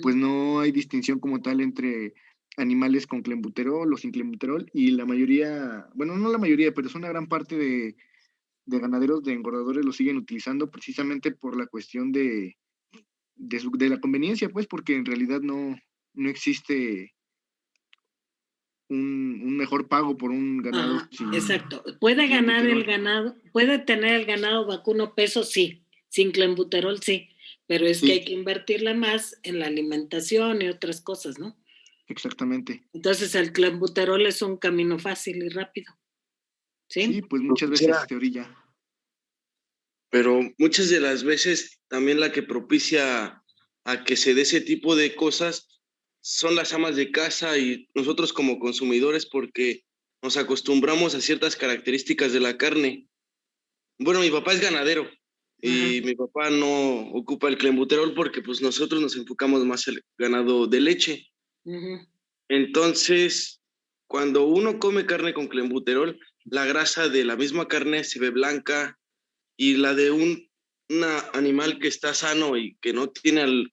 Speaker 7: pues no hay distinción como tal entre animales con clenbuterol o sin clenbuterol y la mayoría, bueno, no la mayoría, pero es una gran parte de ganaderos, de engordadores lo siguen utilizando precisamente por la cuestión de la conveniencia, pues porque en realidad no existe un mejor pago por un ganado
Speaker 1: Ajá,
Speaker 7: sin
Speaker 1: exacto. Puede ganar el
Speaker 7: clenbuterol.
Speaker 1: ganado, puede tener el ganado vacuno peso, sí, sin clenbuterol, sí, pero es que hay
Speaker 7: Sí,
Speaker 1: que invertirle más en la alimentación y otras cosas, ¿no?
Speaker 7: exactamente.
Speaker 1: Entonces el clenbuterol es un camino fácil y rápido,
Speaker 7: Sí,
Speaker 1: ¿sí?
Speaker 7: pues muchas veces se orilla.
Speaker 8: Pero muchas de las veces también la que propicia a que se dé ese tipo de cosas son las amas de casa y nosotros como consumidores porque nos acostumbramos a ciertas características de la carne. Bueno, mi papá es ganadero
Speaker 1: Ajá.
Speaker 8: y mi papá no ocupa el clenbuterol porque pues nosotros nos enfocamos más en el ganado de leche.
Speaker 1: Ujú.
Speaker 8: Entonces, cuando uno come carne con clenbuterol, la grasa de la misma carne se ve blanca y la de una animal que está sano y que no tiene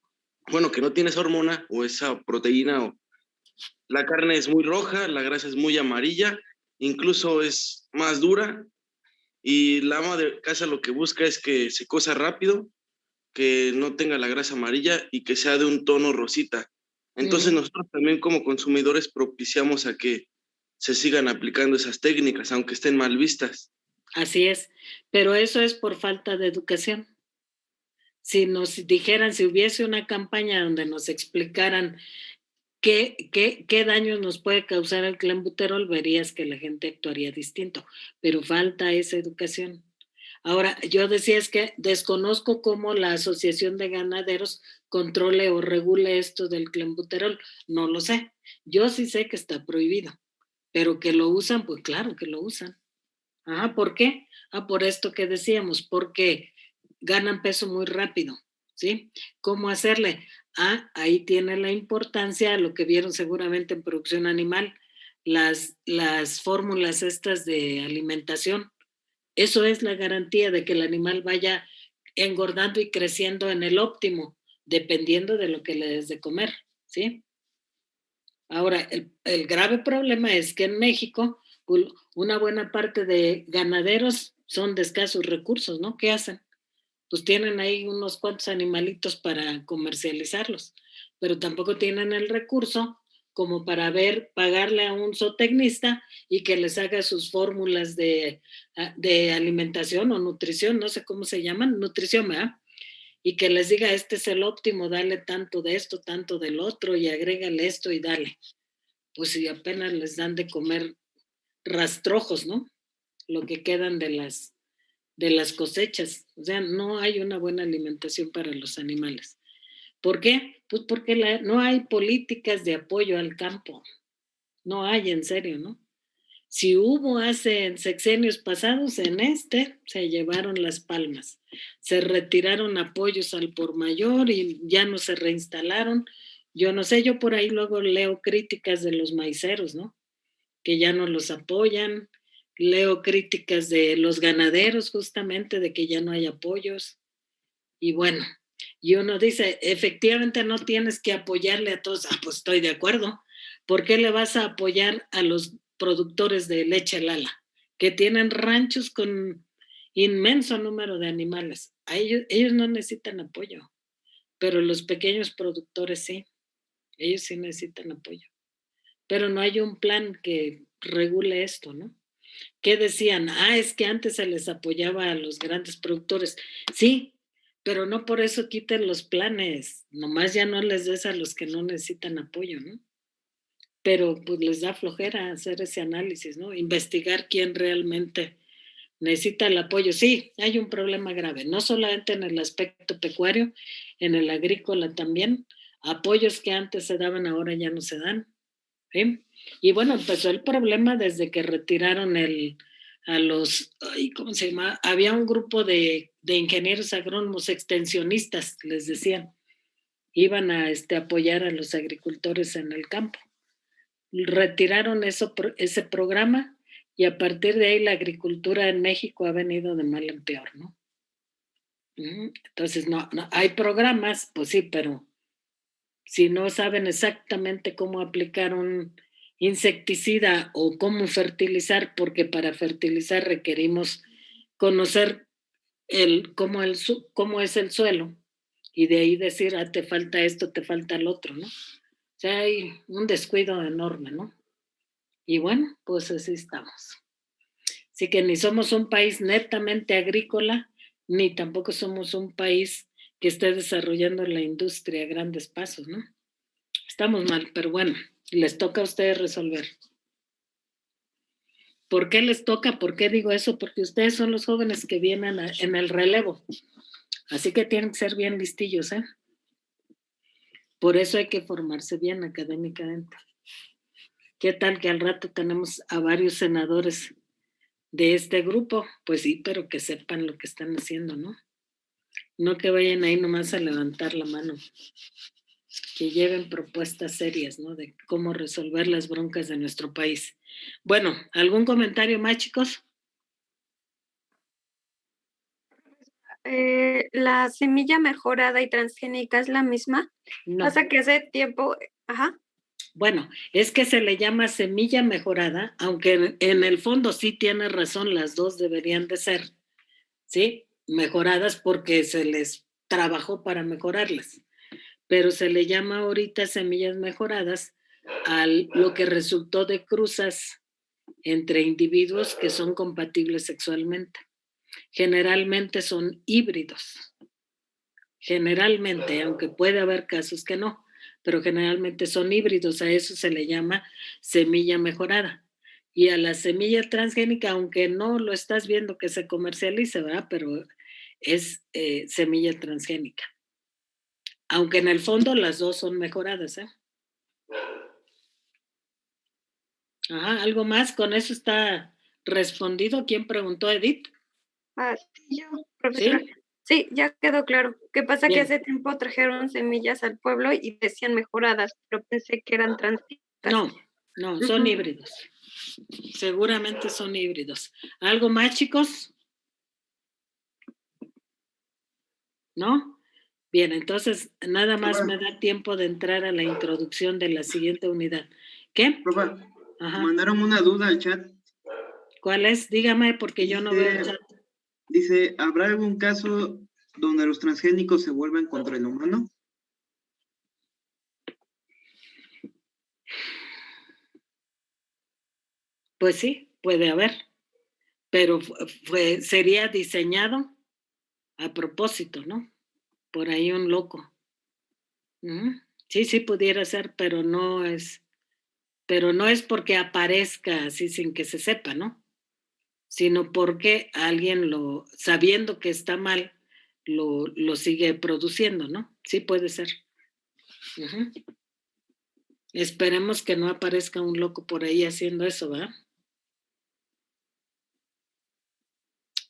Speaker 8: bueno, que no tiene esa hormona o esa proteína, la carne es muy roja, la grasa es muy amarilla, incluso es más dura y la ama de casa lo que busca es que se cosa rápido, que no tenga la grasa amarilla y que sea de un tono rosita. Entonces
Speaker 1: Ujú.
Speaker 8: nosotros también como consumidores propiciamos a que se sigan aplicando esas técnicas, aunque estén mal vistas.
Speaker 1: Así es, pero eso es por falta de educación. Si nos dijeran, si hubiese una campaña donde nos explicaran qué daños nos puede causar el clenbuterol, verías que la gente actuaría distinto, pero falta esa educación. Ahora, yo decía es que desconozco cómo la Asociación de Ganaderos controle o regule esto del clenbuterol, no lo sé. Yo sí sé que está prohibido, pero que lo usan, pues claro que lo usan. Ajá, ¿por qué? Por esto que decíamos, porque ganan peso muy rápido, ¿sí? ¿Cómo hacerle? Ahí tiene la importancia, lo que vieron seguramente en producción animal, las fórmulas estas de alimentación. Eso es la garantía de que el animal vaya engordando y creciendo en el óptimo, dependiendo de lo que le des de comer, ¿sí? Ahora, el grave problema es que en México una buena parte de ganaderos son de escasos recursos, ¿no? ¿Qué hacen? Pues tienen ahí unos cuantos animalitos para comercializarlos, pero tampoco tienen el recurso como para pagarle a un zootecnista y que les haga sus fórmulas de alimentación o nutrición, no sé cómo se llaman, nutrición, ¿verdad? Y que les diga, este es el óptimo, dale tanto de esto, tanto del otro y agrégale esto y dale. Pues si apenas les dan de comer rastrojos, ¿no? Lo que quedan de las cosechas. O sea, no hay una buena alimentación para los animales. ¿Por qué? Pues porque no hay políticas de apoyo al campo. No hay, en serio, ¿no? Si hubo en sexenios pasados, en este se llevaron las palmas. Se retiraron apoyos al por mayor y ya no se reinstalaron. Yo no sé, yo por ahí luego leo críticas de los maiceros, ¿no? Que ya no los apoyan. Leo críticas de los ganaderos justamente de que ya no hay apoyos. Y bueno, y uno dice, efectivamente no tienes que apoyarle a todos. Ah, pues estoy de acuerdo. ¿Por qué le vas a apoyar a los productores de leche Lala, que tienen ranchos con inmenso número de animales? A ellos no necesitan apoyo, pero los pequeños productores sí, ellos sí necesitan apoyo. Pero no hay un plan que regule esto, ¿no? ¿Qué decían? Ah, es que antes se les apoyaba a los grandes productores. Sí, pero no por eso quiten los planes, nomás ya no les des a los que no necesitan apoyo, ¿no? Pero pues les da flojera hacer ese análisis, ¿no? Investigar quién realmente necesita el apoyo. Sí, hay un problema grave, no solamente en el aspecto pecuario, en el agrícola también. Apoyos que antes se daban ahora ya no se dan. ¿Sí? Y bueno, empezó el problema desde que retiraron a los, ¿cómo se llama? Había un grupo de ingenieros agrónomos extensionistas, les decían, iban a apoyar a los agricultores en el campo. Retiraron ese programa y a partir de ahí la agricultura en México ha venido de mal en peor, ¿no? Entonces, no, hay programas, pues sí, pero si no saben exactamente cómo aplicar un insecticida o cómo fertilizar, porque para fertilizar requerimos conocer cómo es el suelo y de ahí decir, te falta esto, te falta el otro, ¿no? O sea, hay un descuido enorme, ¿no? Y bueno, pues así estamos. Así que ni somos un país netamente agrícola, ni tampoco somos un país que esté desarrollando la industria a grandes pasos, ¿no? Estamos mal, pero bueno, les toca a ustedes resolver. ¿Por qué les toca? ¿Por qué digo eso? Porque ustedes son los jóvenes que vienen en el relevo. Así que tienen que ser bien listillos, ¿eh? Por eso hay que formarse bien académicamente. ¿Qué tal que al rato tenemos a varios senadores de este grupo? Pues sí, pero que sepan lo que están haciendo, ¿no? No que vayan ahí nomás a levantar la mano. Que lleven propuestas serias, ¿no? De cómo resolver las broncas de nuestro país. Bueno, ¿algún comentario más, chicos?
Speaker 2: La semilla mejorada y transgénica es la misma.
Speaker 1: No.
Speaker 2: Pasa que hace tiempo, ajá.
Speaker 1: Bueno, es que se le llama semilla mejorada, aunque en el fondo sí tiene razón, las dos deberían de ser, ¿sí? Mejoradas porque se les trabajó para mejorarlas, pero se le llama ahorita semillas mejoradas a lo que resultó de cruzas entre individuos que son compatibles sexualmente. Generalmente son híbridos. Generalmente, aunque puede haber casos que no, pero generalmente son híbridos. A eso se le llama semilla mejorada. Y a la semilla transgénica, aunque no lo estás viendo que se comercialice, ¿verdad? Pero es semilla transgénica. Aunque en el fondo las dos son mejoradas, ¿eh? Ajá, ¿algo más? ¿Con eso está respondido? ¿Quién preguntó, Edith?
Speaker 2: Sí, yo, profesora. ¿Sí? Sí, ya quedó claro. ¿Qué pasa?
Speaker 1: Bien.
Speaker 2: Que hace tiempo trajeron semillas al pueblo y decían mejoradas, pero pensé que eran transgénicas.
Speaker 1: No, son híbridos. Seguramente son híbridos. ¿Algo más, chicos? ¿No? Bien, entonces nada más me da tiempo de entrar a la introducción de la siguiente unidad. ¿Qué?
Speaker 6: Profa,
Speaker 1: Ajá.
Speaker 6: mandaron una duda al chat.
Speaker 1: ¿Cuál es? Dígame, porque yo no veo el chat.
Speaker 6: Dice, ¿habrá algún caso donde los transgénicos se vuelvan contra el humano?
Speaker 1: Pues sí, puede haber, pero sería diseñado a propósito, ¿no? Por ahí un loco. Sí, pudiera ser, pero no es porque aparezca así sin que se sepa, ¿no? Sino porque alguien sabiendo que está mal, lo sigue produciendo, ¿no? Sí puede ser. Esperemos que no aparezca un loco por ahí haciendo eso, ¿verdad?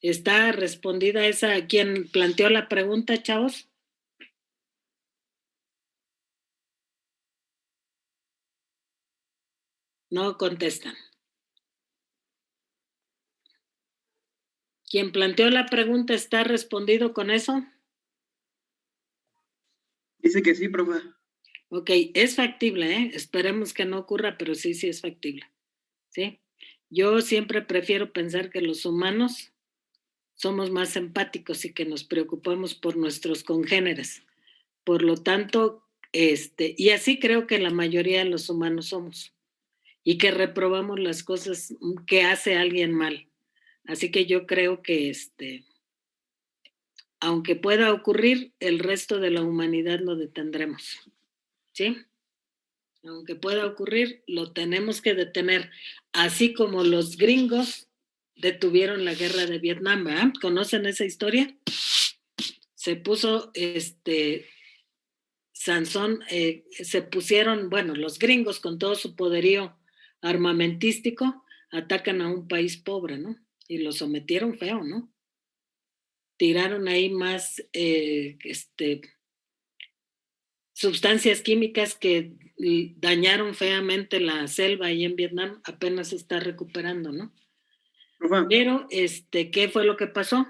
Speaker 1: ¿Está respondida esa? ¿Quién planteó la pregunta, chavos? No contestan. ¿Quién planteó la pregunta está respondido con eso?
Speaker 6: Dice que sí, profe.
Speaker 1: Ok, es factible, ¿eh? Esperemos que no ocurra, pero sí, sí es factible. ¿Sí? Yo siempre prefiero pensar que los humanos somos más empáticos y que nos preocupamos por nuestros congéneres. Por lo tanto, y así creo que la mayoría de los humanos somos y que reprobamos las cosas que hace alguien mal. Así que yo creo que aunque pueda ocurrir, el resto de la humanidad lo detendremos. ¿Sí? Aunque pueda ocurrir, lo tenemos que detener, así como los gringos detuvieron la guerra de Vietnam, ¿verdad? ¿Conocen esa historia? Se puso Sansón, se pusieron, bueno, los gringos con todo su poderío armamentístico atacan a un país pobre, ¿no? Y lo sometieron feo, ¿no? Tiraron ahí más sustancias químicas que dañaron feamente la selva ahí en Vietnam, apenas se está recuperando, ¿no?
Speaker 6: Profe,
Speaker 1: Pero, ¿qué fue lo que pasó?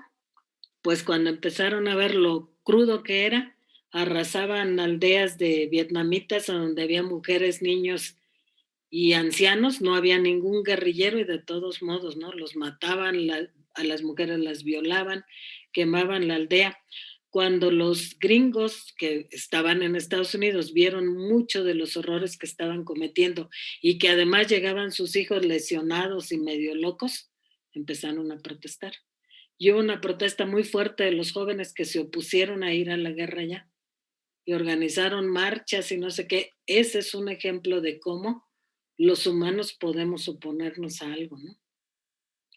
Speaker 1: Pues cuando empezaron a ver lo crudo que era, arrasaban aldeas de vietnamitas donde había mujeres, niños y ancianos, no había ningún guerrillero y de todos modos, ¿no? Los mataban, a las mujeres las violaban, quemaban la aldea. Cuando los gringos que estaban en Estados Unidos vieron mucho de los horrores que estaban cometiendo y que además llegaban sus hijos lesionados y medio locos, empezaron a protestar. Y hubo una protesta muy fuerte de los jóvenes que se opusieron a ir a la guerra ya y organizaron marchas y no sé qué. Ese es un ejemplo de cómo los humanos podemos oponernos a algo, ¿no?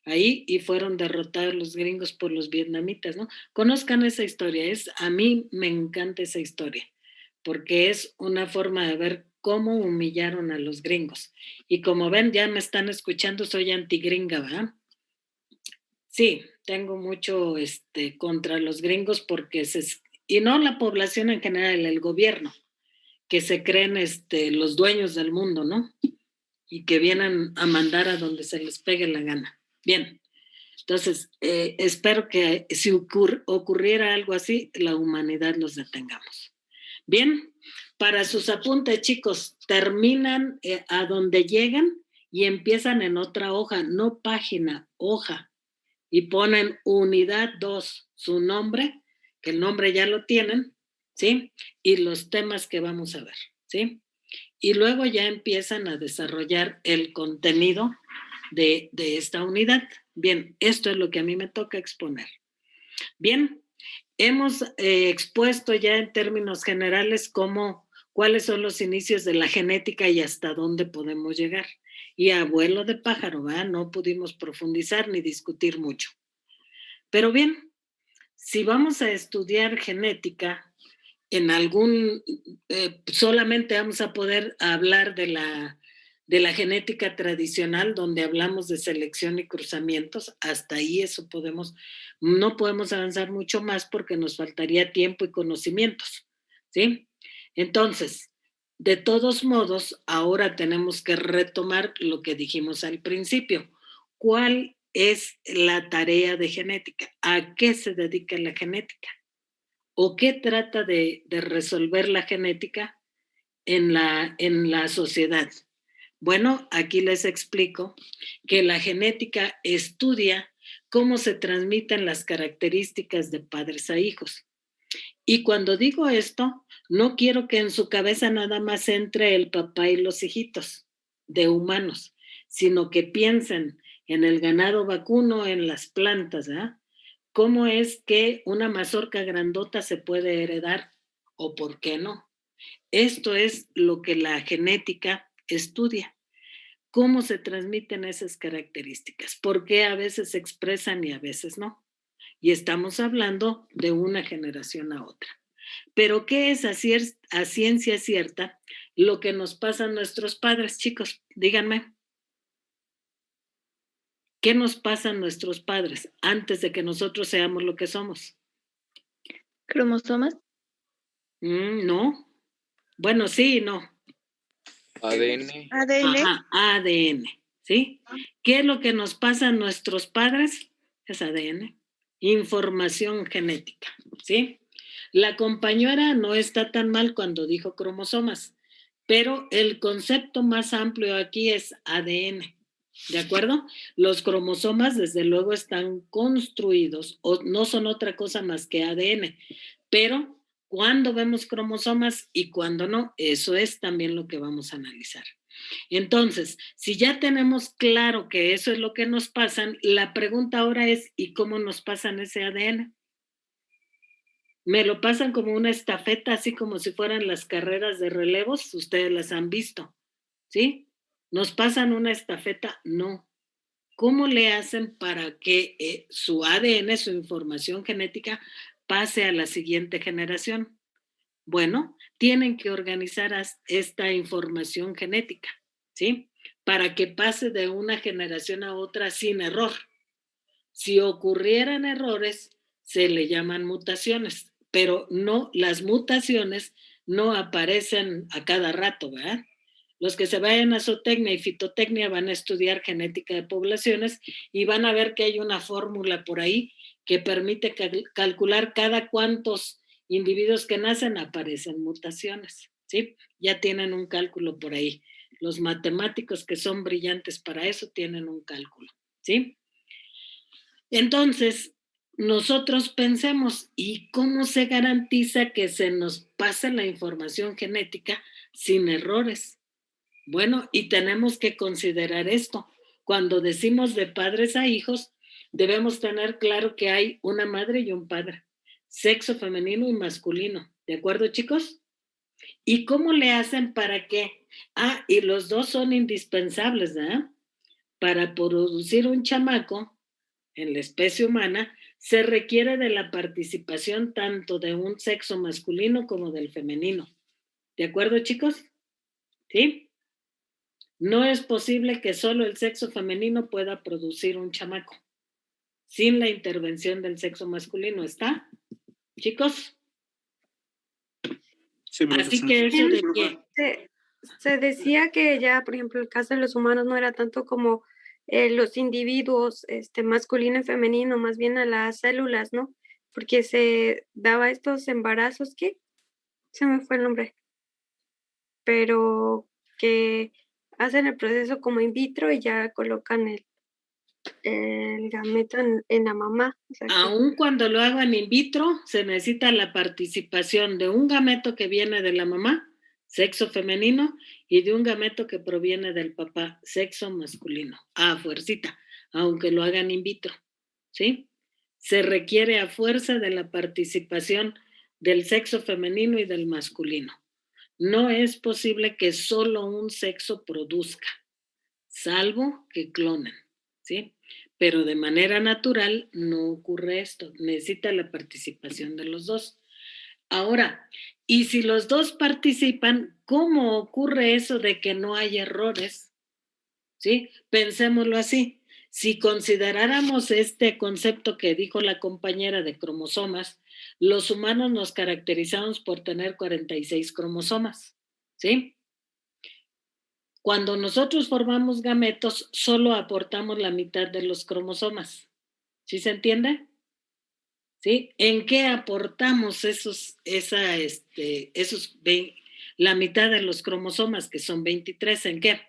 Speaker 1: Ahí y fueron derrotados los gringos por los vietnamitas, ¿no? Conozcan esa historia, a mí me encanta esa historia, porque es una forma de ver cómo humillaron a los gringos. Y como ven, ya me están escuchando, soy antigringa, ¿verdad? Sí, tengo mucho contra los gringos porque y no la población en general, el gobierno, que se creen los dueños del mundo, ¿no? Y que vienen a mandar a donde se les pegue la gana. Bien, entonces espero que si ocurriera algo así, la humanidad los detengamos. Bien, para sus apuntes, chicos, terminan a donde llegan y empiezan en otra hoja, no página, hoja, y ponen unidad 2, su nombre, que el nombre ya lo tienen, ¿sí? Y los temas que vamos a ver, ¿sí? Y luego ya empiezan a desarrollar el contenido de esta unidad. Bien, esto es lo que a mí me toca exponer. Bien, hemos expuesto ya en términos generales cuáles son los inicios de la genética y hasta dónde podemos llegar. Y a vuelo de pájaro, ¿verdad? No pudimos profundizar ni discutir mucho. Pero bien, si vamos a estudiar genética, solamente vamos a poder hablar de la genética tradicional, donde hablamos de selección y cruzamientos. Hasta ahí no podemos avanzar mucho más porque nos faltaría tiempo y conocimientos, ¿sí? Entonces, de todos modos, ahora tenemos que retomar lo que dijimos al principio. ¿Cuál es la tarea de genética? ¿A qué se dedica la genética? ¿O qué trata de resolver la genética en la sociedad? Bueno, aquí les explico que la genética estudia cómo se transmiten las características de padres a hijos. Y cuando digo esto, no quiero que en su cabeza nada más entre el papá y los hijitos de humanos, sino que piensen en el ganado vacuno, en las plantas, ¿verdad? ¿Cómo es que una mazorca grandota se puede heredar o por qué no? Esto es lo que la genética estudia. ¿Cómo se transmiten esas características? ¿Por qué a veces se expresan y a veces no? Y estamos hablando de una generación a otra. Pero ¿qué es a ciencia cierta lo que nos pasa a nuestros padres, chicos? Díganme. ¿Qué nos pasa a nuestros padres antes de que nosotros seamos lo que somos?
Speaker 9: ¿Cromosomas?
Speaker 1: No. Bueno, sí y no.
Speaker 5: ADN.
Speaker 9: ADN.
Speaker 1: Ajá, ADN, ¿sí? ¿Qué es lo que nos pasa a nuestros padres? Es ADN, información genética, ¿sí? La compañera no está tan mal cuando dijo cromosomas, pero el concepto más amplio aquí es ADN, ¿de acuerdo? Los cromosomas, desde luego, están construidos, o no son otra cosa más que ADN, pero cuando vemos cromosomas y cuando no, eso es también lo que vamos a analizar. Entonces, si ya tenemos claro que eso es lo que nos pasan, la pregunta ahora es, ¿y cómo nos pasan ese ADN? Me lo pasan como una estafeta, así como si fueran las carreras de relevos, ustedes las han visto, ¿sí? ¿Nos pasan una estafeta? No. ¿Cómo le hacen para que su ADN, su información genética, pase a la siguiente generación? Bueno, tienen que organizar esta información genética, ¿sí? Para que pase de una generación a otra sin error. Si ocurrieran errores, se le llaman mutaciones, pero no, las mutaciones no aparecen a cada rato, ¿verdad? Los que se vayan a zootecnia y fitotecnia van a estudiar genética de poblaciones y van a ver que hay una fórmula por ahí que permite calcular cada cuántos individuos que nacen aparecen mutaciones, ¿sí? Ya tienen un cálculo por ahí. Los matemáticos que son brillantes para eso tienen un cálculo, ¿sí? Entonces, nosotros pensemos, ¿y cómo se garantiza que se nos pase la información genética sin errores? Bueno, y tenemos que considerar esto. Cuando decimos de padres a hijos, debemos tener claro que hay una madre y un padre, sexo femenino y masculino. ¿De acuerdo, chicos? ¿Y cómo le hacen para qué? Y los dos son indispensables, ¿verdad? Para producir un chamaco en la especie humana, se requiere de la participación tanto de un sexo masculino como del femenino. ¿De acuerdo, chicos? ¿Sí? No es posible que solo el sexo femenino pueda producir un chamaco sin la intervención del sexo masculino. ¿Está, chicos?
Speaker 3: Sí,
Speaker 1: Así que eso de que...
Speaker 2: Se decía que ya, por ejemplo, el caso de los humanos no era tanto como los individuos masculino y femenino, más bien a las células, ¿no? Porque se daba estos embarazos, ¿qué? Se me fue el nombre. Pero que hacen el proceso como in vitro y ya colocan el gameto en la mamá. O sea,
Speaker 1: Aun cuando lo hagan in vitro, se necesita la participación de un gameto que viene de la mamá, sexo femenino, y de un gameto que proviene del papá, sexo masculino. A fuercita, aunque lo hagan in vitro, ¿sí? Se requiere a fuerza de la participación del sexo femenino y del masculino. No es posible que solo un sexo produzca, salvo que clonen, ¿sí? Pero de manera natural no ocurre esto, necesita la participación de los dos. Ahora, y si los dos participan, ¿cómo ocurre eso de que no hay errores? ¿Sí? Pensémoslo así. Si consideráramos este concepto que dijo la compañera de cromosomas, los humanos nos caracterizamos por tener 46 cromosomas, ¿sí? Cuando nosotros formamos gametos, solo aportamos la mitad de los cromosomas. ¿Sí se entiende? ¿Sí? ¿En qué aportamos la mitad de los cromosomas, que son 23? ¿En qué?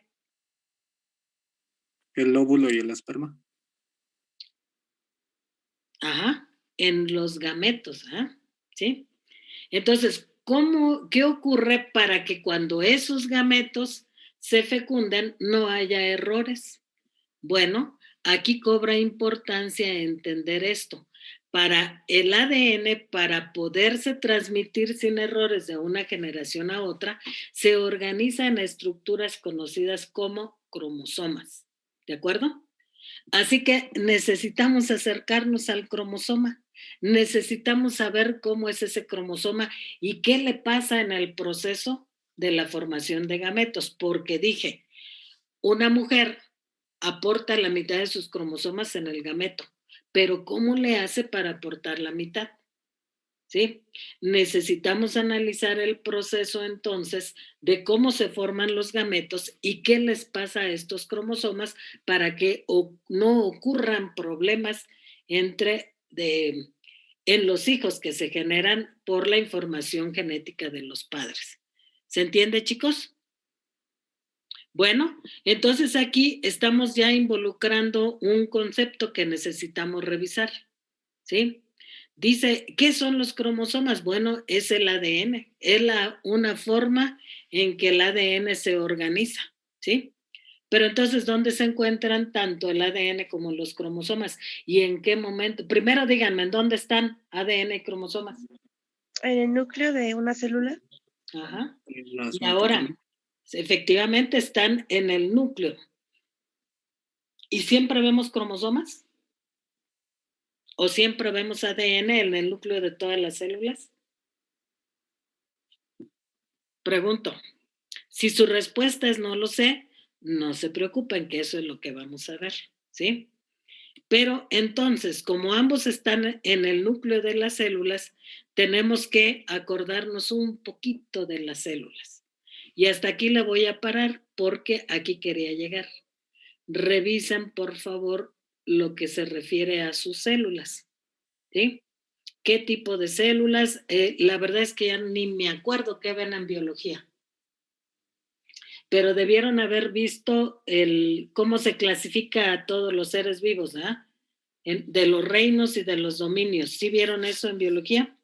Speaker 3: El óvulo y el esperma.
Speaker 1: Ajá, en los gametos, ¿sí? Entonces, ¿qué ocurre para que cuando esos gametos se fecunden no haya errores? Bueno, aquí cobra importancia entender esto. Para el ADN, para poderse transmitir sin errores de una generación a otra, se organiza en estructuras conocidas como cromosomas. ¿De acuerdo? Así que necesitamos acercarnos al cromosoma, necesitamos saber cómo es ese cromosoma y qué le pasa en el proceso de la formación de gametos, porque dije, una mujer aporta la mitad de sus cromosomas en el gameto, pero ¿cómo le hace para aportar la mitad? ¿Sí? Necesitamos analizar el proceso entonces de cómo se forman los gametos y qué les pasa a estos cromosomas para que no ocurran problemas en los hijos que se generan por la información genética de los padres. ¿Se entiende, chicos? Bueno, entonces aquí estamos ya involucrando un concepto que necesitamos revisar, ¿sí? Dice, ¿qué son los cromosomas? Bueno, es el ADN, es una forma en que el ADN se organiza, ¿sí? Pero entonces, ¿dónde se encuentran tanto el ADN como los cromosomas? ¿Y en qué momento? Primero díganme, ¿en dónde están ADN y cromosomas?
Speaker 10: En el núcleo de una célula.
Speaker 1: Ajá. Y ahora, efectivamente están en el núcleo. ¿Y siempre vemos cromosomas? ¿O siempre vemos ADN en el núcleo de todas las células? Pregunto. Si su respuesta es no lo sé, no se preocupen, que eso es lo que vamos a ver, ¿sí? Pero entonces, como ambos están en el núcleo de las células, tenemos que acordarnos un poquito de las células. Y hasta aquí le voy a parar porque aquí quería llegar. Revisen, por favor, lo que se refiere a sus células, ¿sí? ¿Qué tipo de células? La verdad es que ya ni me acuerdo qué ven en biología. Pero debieron haber visto cómo se clasifica a todos los seres vivos, ¿ah? De los reinos y de los dominios. ¿Sí vieron eso en biología?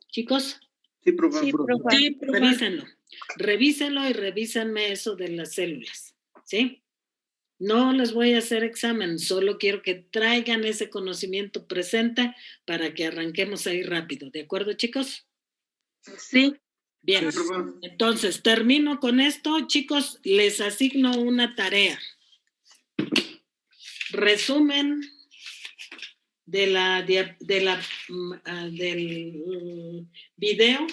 Speaker 1: ¿Chicos?
Speaker 6: Sí, profe.
Speaker 10: Sí, profe.
Speaker 1: Sí, revísenlo. Revísenlo y revísenme eso de las células, ¿sí? No les voy a hacer examen, solo quiero que traigan ese conocimiento presente para que arranquemos ahí rápido. ¿De acuerdo, chicos?
Speaker 10: Sí.
Speaker 1: Bien,
Speaker 6: Sí, profe.
Speaker 1: entonces termino con esto, chicos, les asigno una tarea. Resumen del video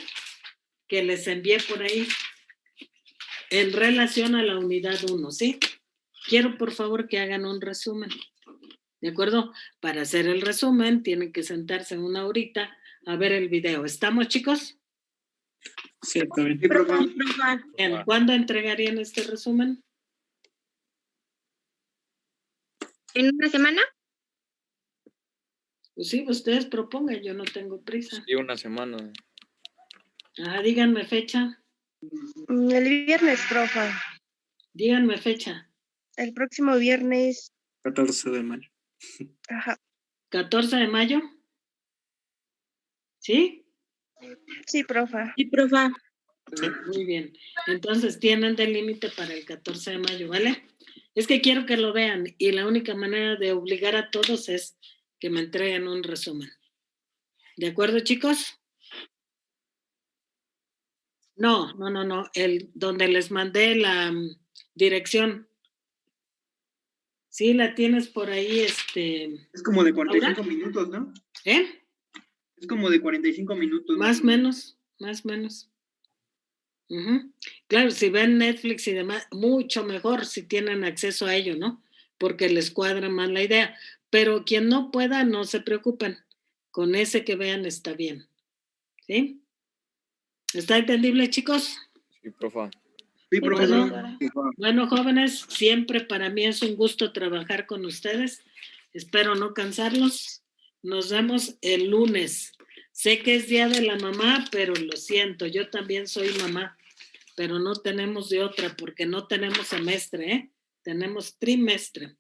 Speaker 1: que les envié por ahí en relación a la unidad 1, ¿sí? Quiero por favor que hagan un resumen, ¿de acuerdo? Para hacer el resumen tienen que sentarse una horita a ver el video. ¿Estamos, chicos?
Speaker 3: Sí, está bien.
Speaker 6: Sí, profe.
Speaker 1: Bien, ¿cuándo entregarían este resumen?
Speaker 9: ¿En una semana?
Speaker 1: Pues sí, ustedes propongan, yo no tengo prisa.
Speaker 5: Sí, una semana.
Speaker 1: Díganme fecha.
Speaker 10: El viernes, profe.
Speaker 1: Díganme fecha.
Speaker 10: El próximo viernes.
Speaker 3: 14 de mayo.
Speaker 10: Ajá.
Speaker 1: 14 de mayo. ¿Sí?
Speaker 10: Sí, profe.
Speaker 9: Sí, profe.
Speaker 1: Muy bien. Entonces tienen de límite para el 14 de mayo, ¿vale? Es que quiero que lo vean y la única manera de obligar a todos es que me entreguen un resumen. ¿De acuerdo, chicos? No. Donde les mandé la dirección. Sí, la tienes por ahí,
Speaker 6: Es como de 45 minutos, ¿no?
Speaker 1: ¿eh?
Speaker 6: Es como de 45 minutos.
Speaker 1: Más o menos. Uh-huh. Claro, si ven Netflix y demás, mucho mejor si tienen acceso a ello, ¿no? Porque les cuadra más la idea. Pero quien no pueda, no se preocupen. Con ese que vean está bien. ¿Sí? ¿Está entendible, chicos?
Speaker 5: Sí, profe.
Speaker 6: Sí, profesor.
Speaker 1: Bueno, jóvenes, siempre para mí es un gusto trabajar con ustedes. Espero no cansarlos. Nos vemos el lunes. Sé que es día de la mamá, pero lo siento, yo también soy mamá, pero no tenemos de otra porque no tenemos semestre, ¿eh? Tenemos trimestre.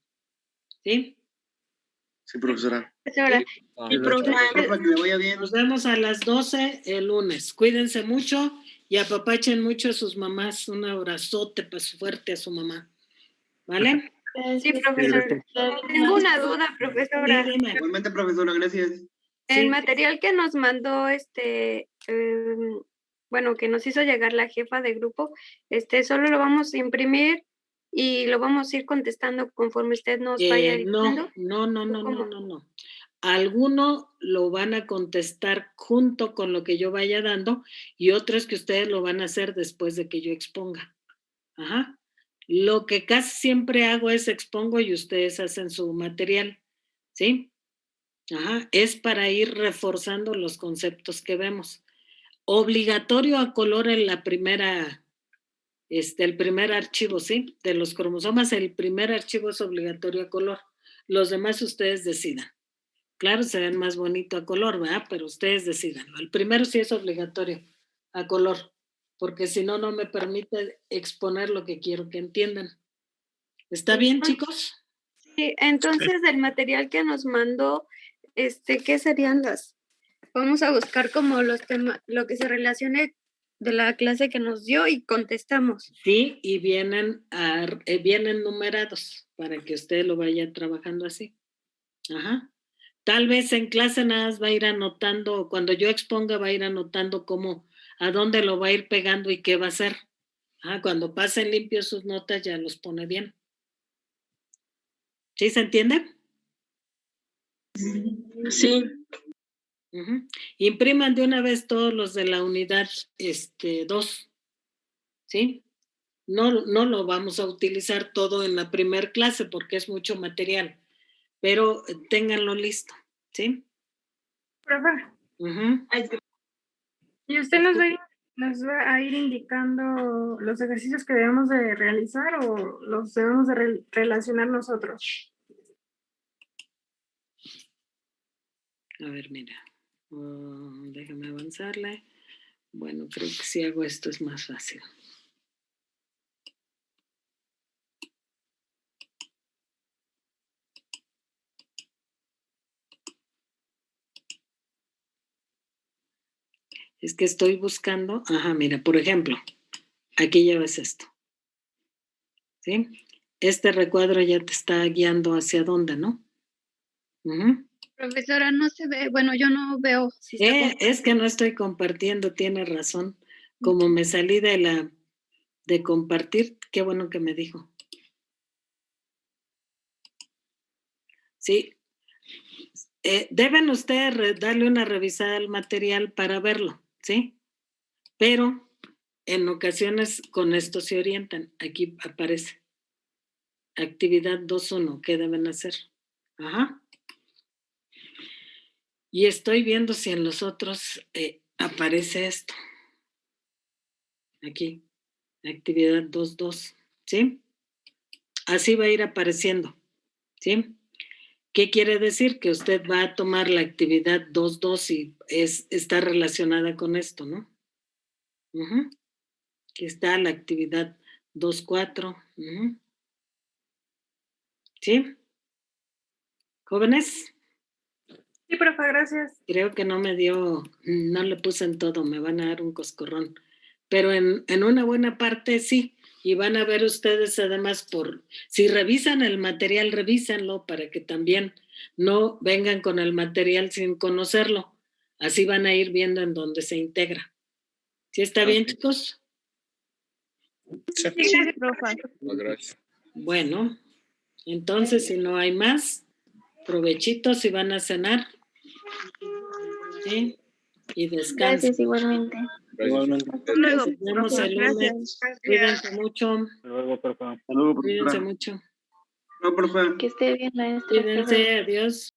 Speaker 1: ¿Sí?
Speaker 8: Sí, profesora.
Speaker 9: Profesora. Sí, profe.
Speaker 6: Profe, que le vaya bien.
Speaker 1: Nos vemos a las 12 el lunes. Cuídense mucho y apapachen mucho a sus mamás. Un abrazote fuerte a su mamá. ¿Vale?
Speaker 2: Sí, profesora. Tengo una duda, profesora.
Speaker 1: Sí, dime.
Speaker 6: Igualmente, profesora, gracias.
Speaker 2: El
Speaker 1: Sí.
Speaker 2: material que nos mandó bueno, que nos hizo llegar la jefa de grupo, solo lo vamos a imprimir y lo vamos a ir contestando conforme usted nos vaya diciendo.
Speaker 1: No. Alguno lo van a contestar junto con lo que yo vaya dando y otros que ustedes lo van a hacer después de que yo exponga. Ajá. Lo que casi siempre hago es expongo y ustedes hacen su material, ¿sí? Ajá, es para ir reforzando los conceptos que vemos. Obligatorio a color en la primera, el primer archivo, ¿sí? De los cromosomas, el primer archivo es obligatorio a color. Los demás ustedes decidan. Claro, se ven más bonito a color, ¿verdad? Pero ustedes decidanlo. El primero sí es obligatorio a color, porque si no, no me permite exponer lo que quiero que entiendan. ¿Está bien, chicos?
Speaker 2: Sí, entonces del material que nos mandó, ¿qué serían las? Vamos a buscar como los temas, lo que se relacione de la clase que nos dio y contestamos.
Speaker 1: Sí, y vienen numerados para que usted lo vaya trabajando así. Ajá. Tal vez en clase nada más va a ir anotando, cuando yo exponga va a ir anotando cómo, a dónde lo va a ir pegando y qué va a hacer. Cuando pasen limpios sus notas ya los pone bien. ¿Sí se entiende?
Speaker 9: Sí.
Speaker 1: Uh-huh. Impriman de una vez todos los de la unidad 2. ¿Sí? No lo vamos a utilizar todo en la primer clase porque es mucho material, pero ténganlo listo, ¿sí?
Speaker 11: Profe,
Speaker 1: Uh-huh.
Speaker 11: ¿y usted nos va a ir indicando los ejercicios que debemos de realizar o los debemos de relacionar nosotros?
Speaker 1: A ver, mira. Déjame avanzarle. Bueno, creo que si hago esto es más fácil. Es que estoy buscando. Ajá, mira, por ejemplo, aquí ya ves esto. ¿Sí? Este recuadro ya te está guiando hacia dónde, ¿no? Uh-huh.
Speaker 2: Profesora, no se ve, bueno, yo no veo. Si
Speaker 1: es que no estoy compartiendo, tiene razón. Como me salí de compartir, qué bueno que me dijo. Sí. Deben ustedes darle una revisada al material para verlo, ¿sí? Pero en ocasiones con esto se orientan. Aquí aparece. Actividad 2.1, ¿qué deben hacer? Ajá. Y estoy viendo si en los otros aparece esto. Aquí, actividad 2.2, ¿sí? Así va a ir apareciendo, ¿sí? ¿Qué quiere decir? Que usted va a tomar la actividad 2.2 y está relacionada con esto, ¿no? Uh-huh. Aquí está la actividad 2.4. Uh-huh. ¿Sí? ¿Jóvenes?
Speaker 11: Sí, profe, gracias.
Speaker 1: Creo que no le puse en todo, me van a dar un coscorrón. Pero en una buena parte sí. Y van a ver ustedes además si revisan el material, revísenlo para que también no vengan con el material sin conocerlo. Así van a ir viendo en dónde se integra. ¿Sí está bien, chicos?
Speaker 10: Sí, profe.
Speaker 5: Gracias.
Speaker 1: Bueno, entonces si no hay más, provechitos y van a cenar. ¿Sí? Y descansen.
Speaker 9: Gracias igualmente.
Speaker 3: Igualmente.
Speaker 10: Luego,
Speaker 1: Nos vemos
Speaker 10: profe,
Speaker 1: el lunes.
Speaker 10: gracias.
Speaker 1: Cuídense mucho.
Speaker 3: Luego, por favor.
Speaker 6: Hasta luego,
Speaker 1: Cuídense
Speaker 6: profesora.
Speaker 1: mucho.
Speaker 6: No, profe.
Speaker 9: Que esté bien, maestra.
Speaker 1: Cuídense, adiós.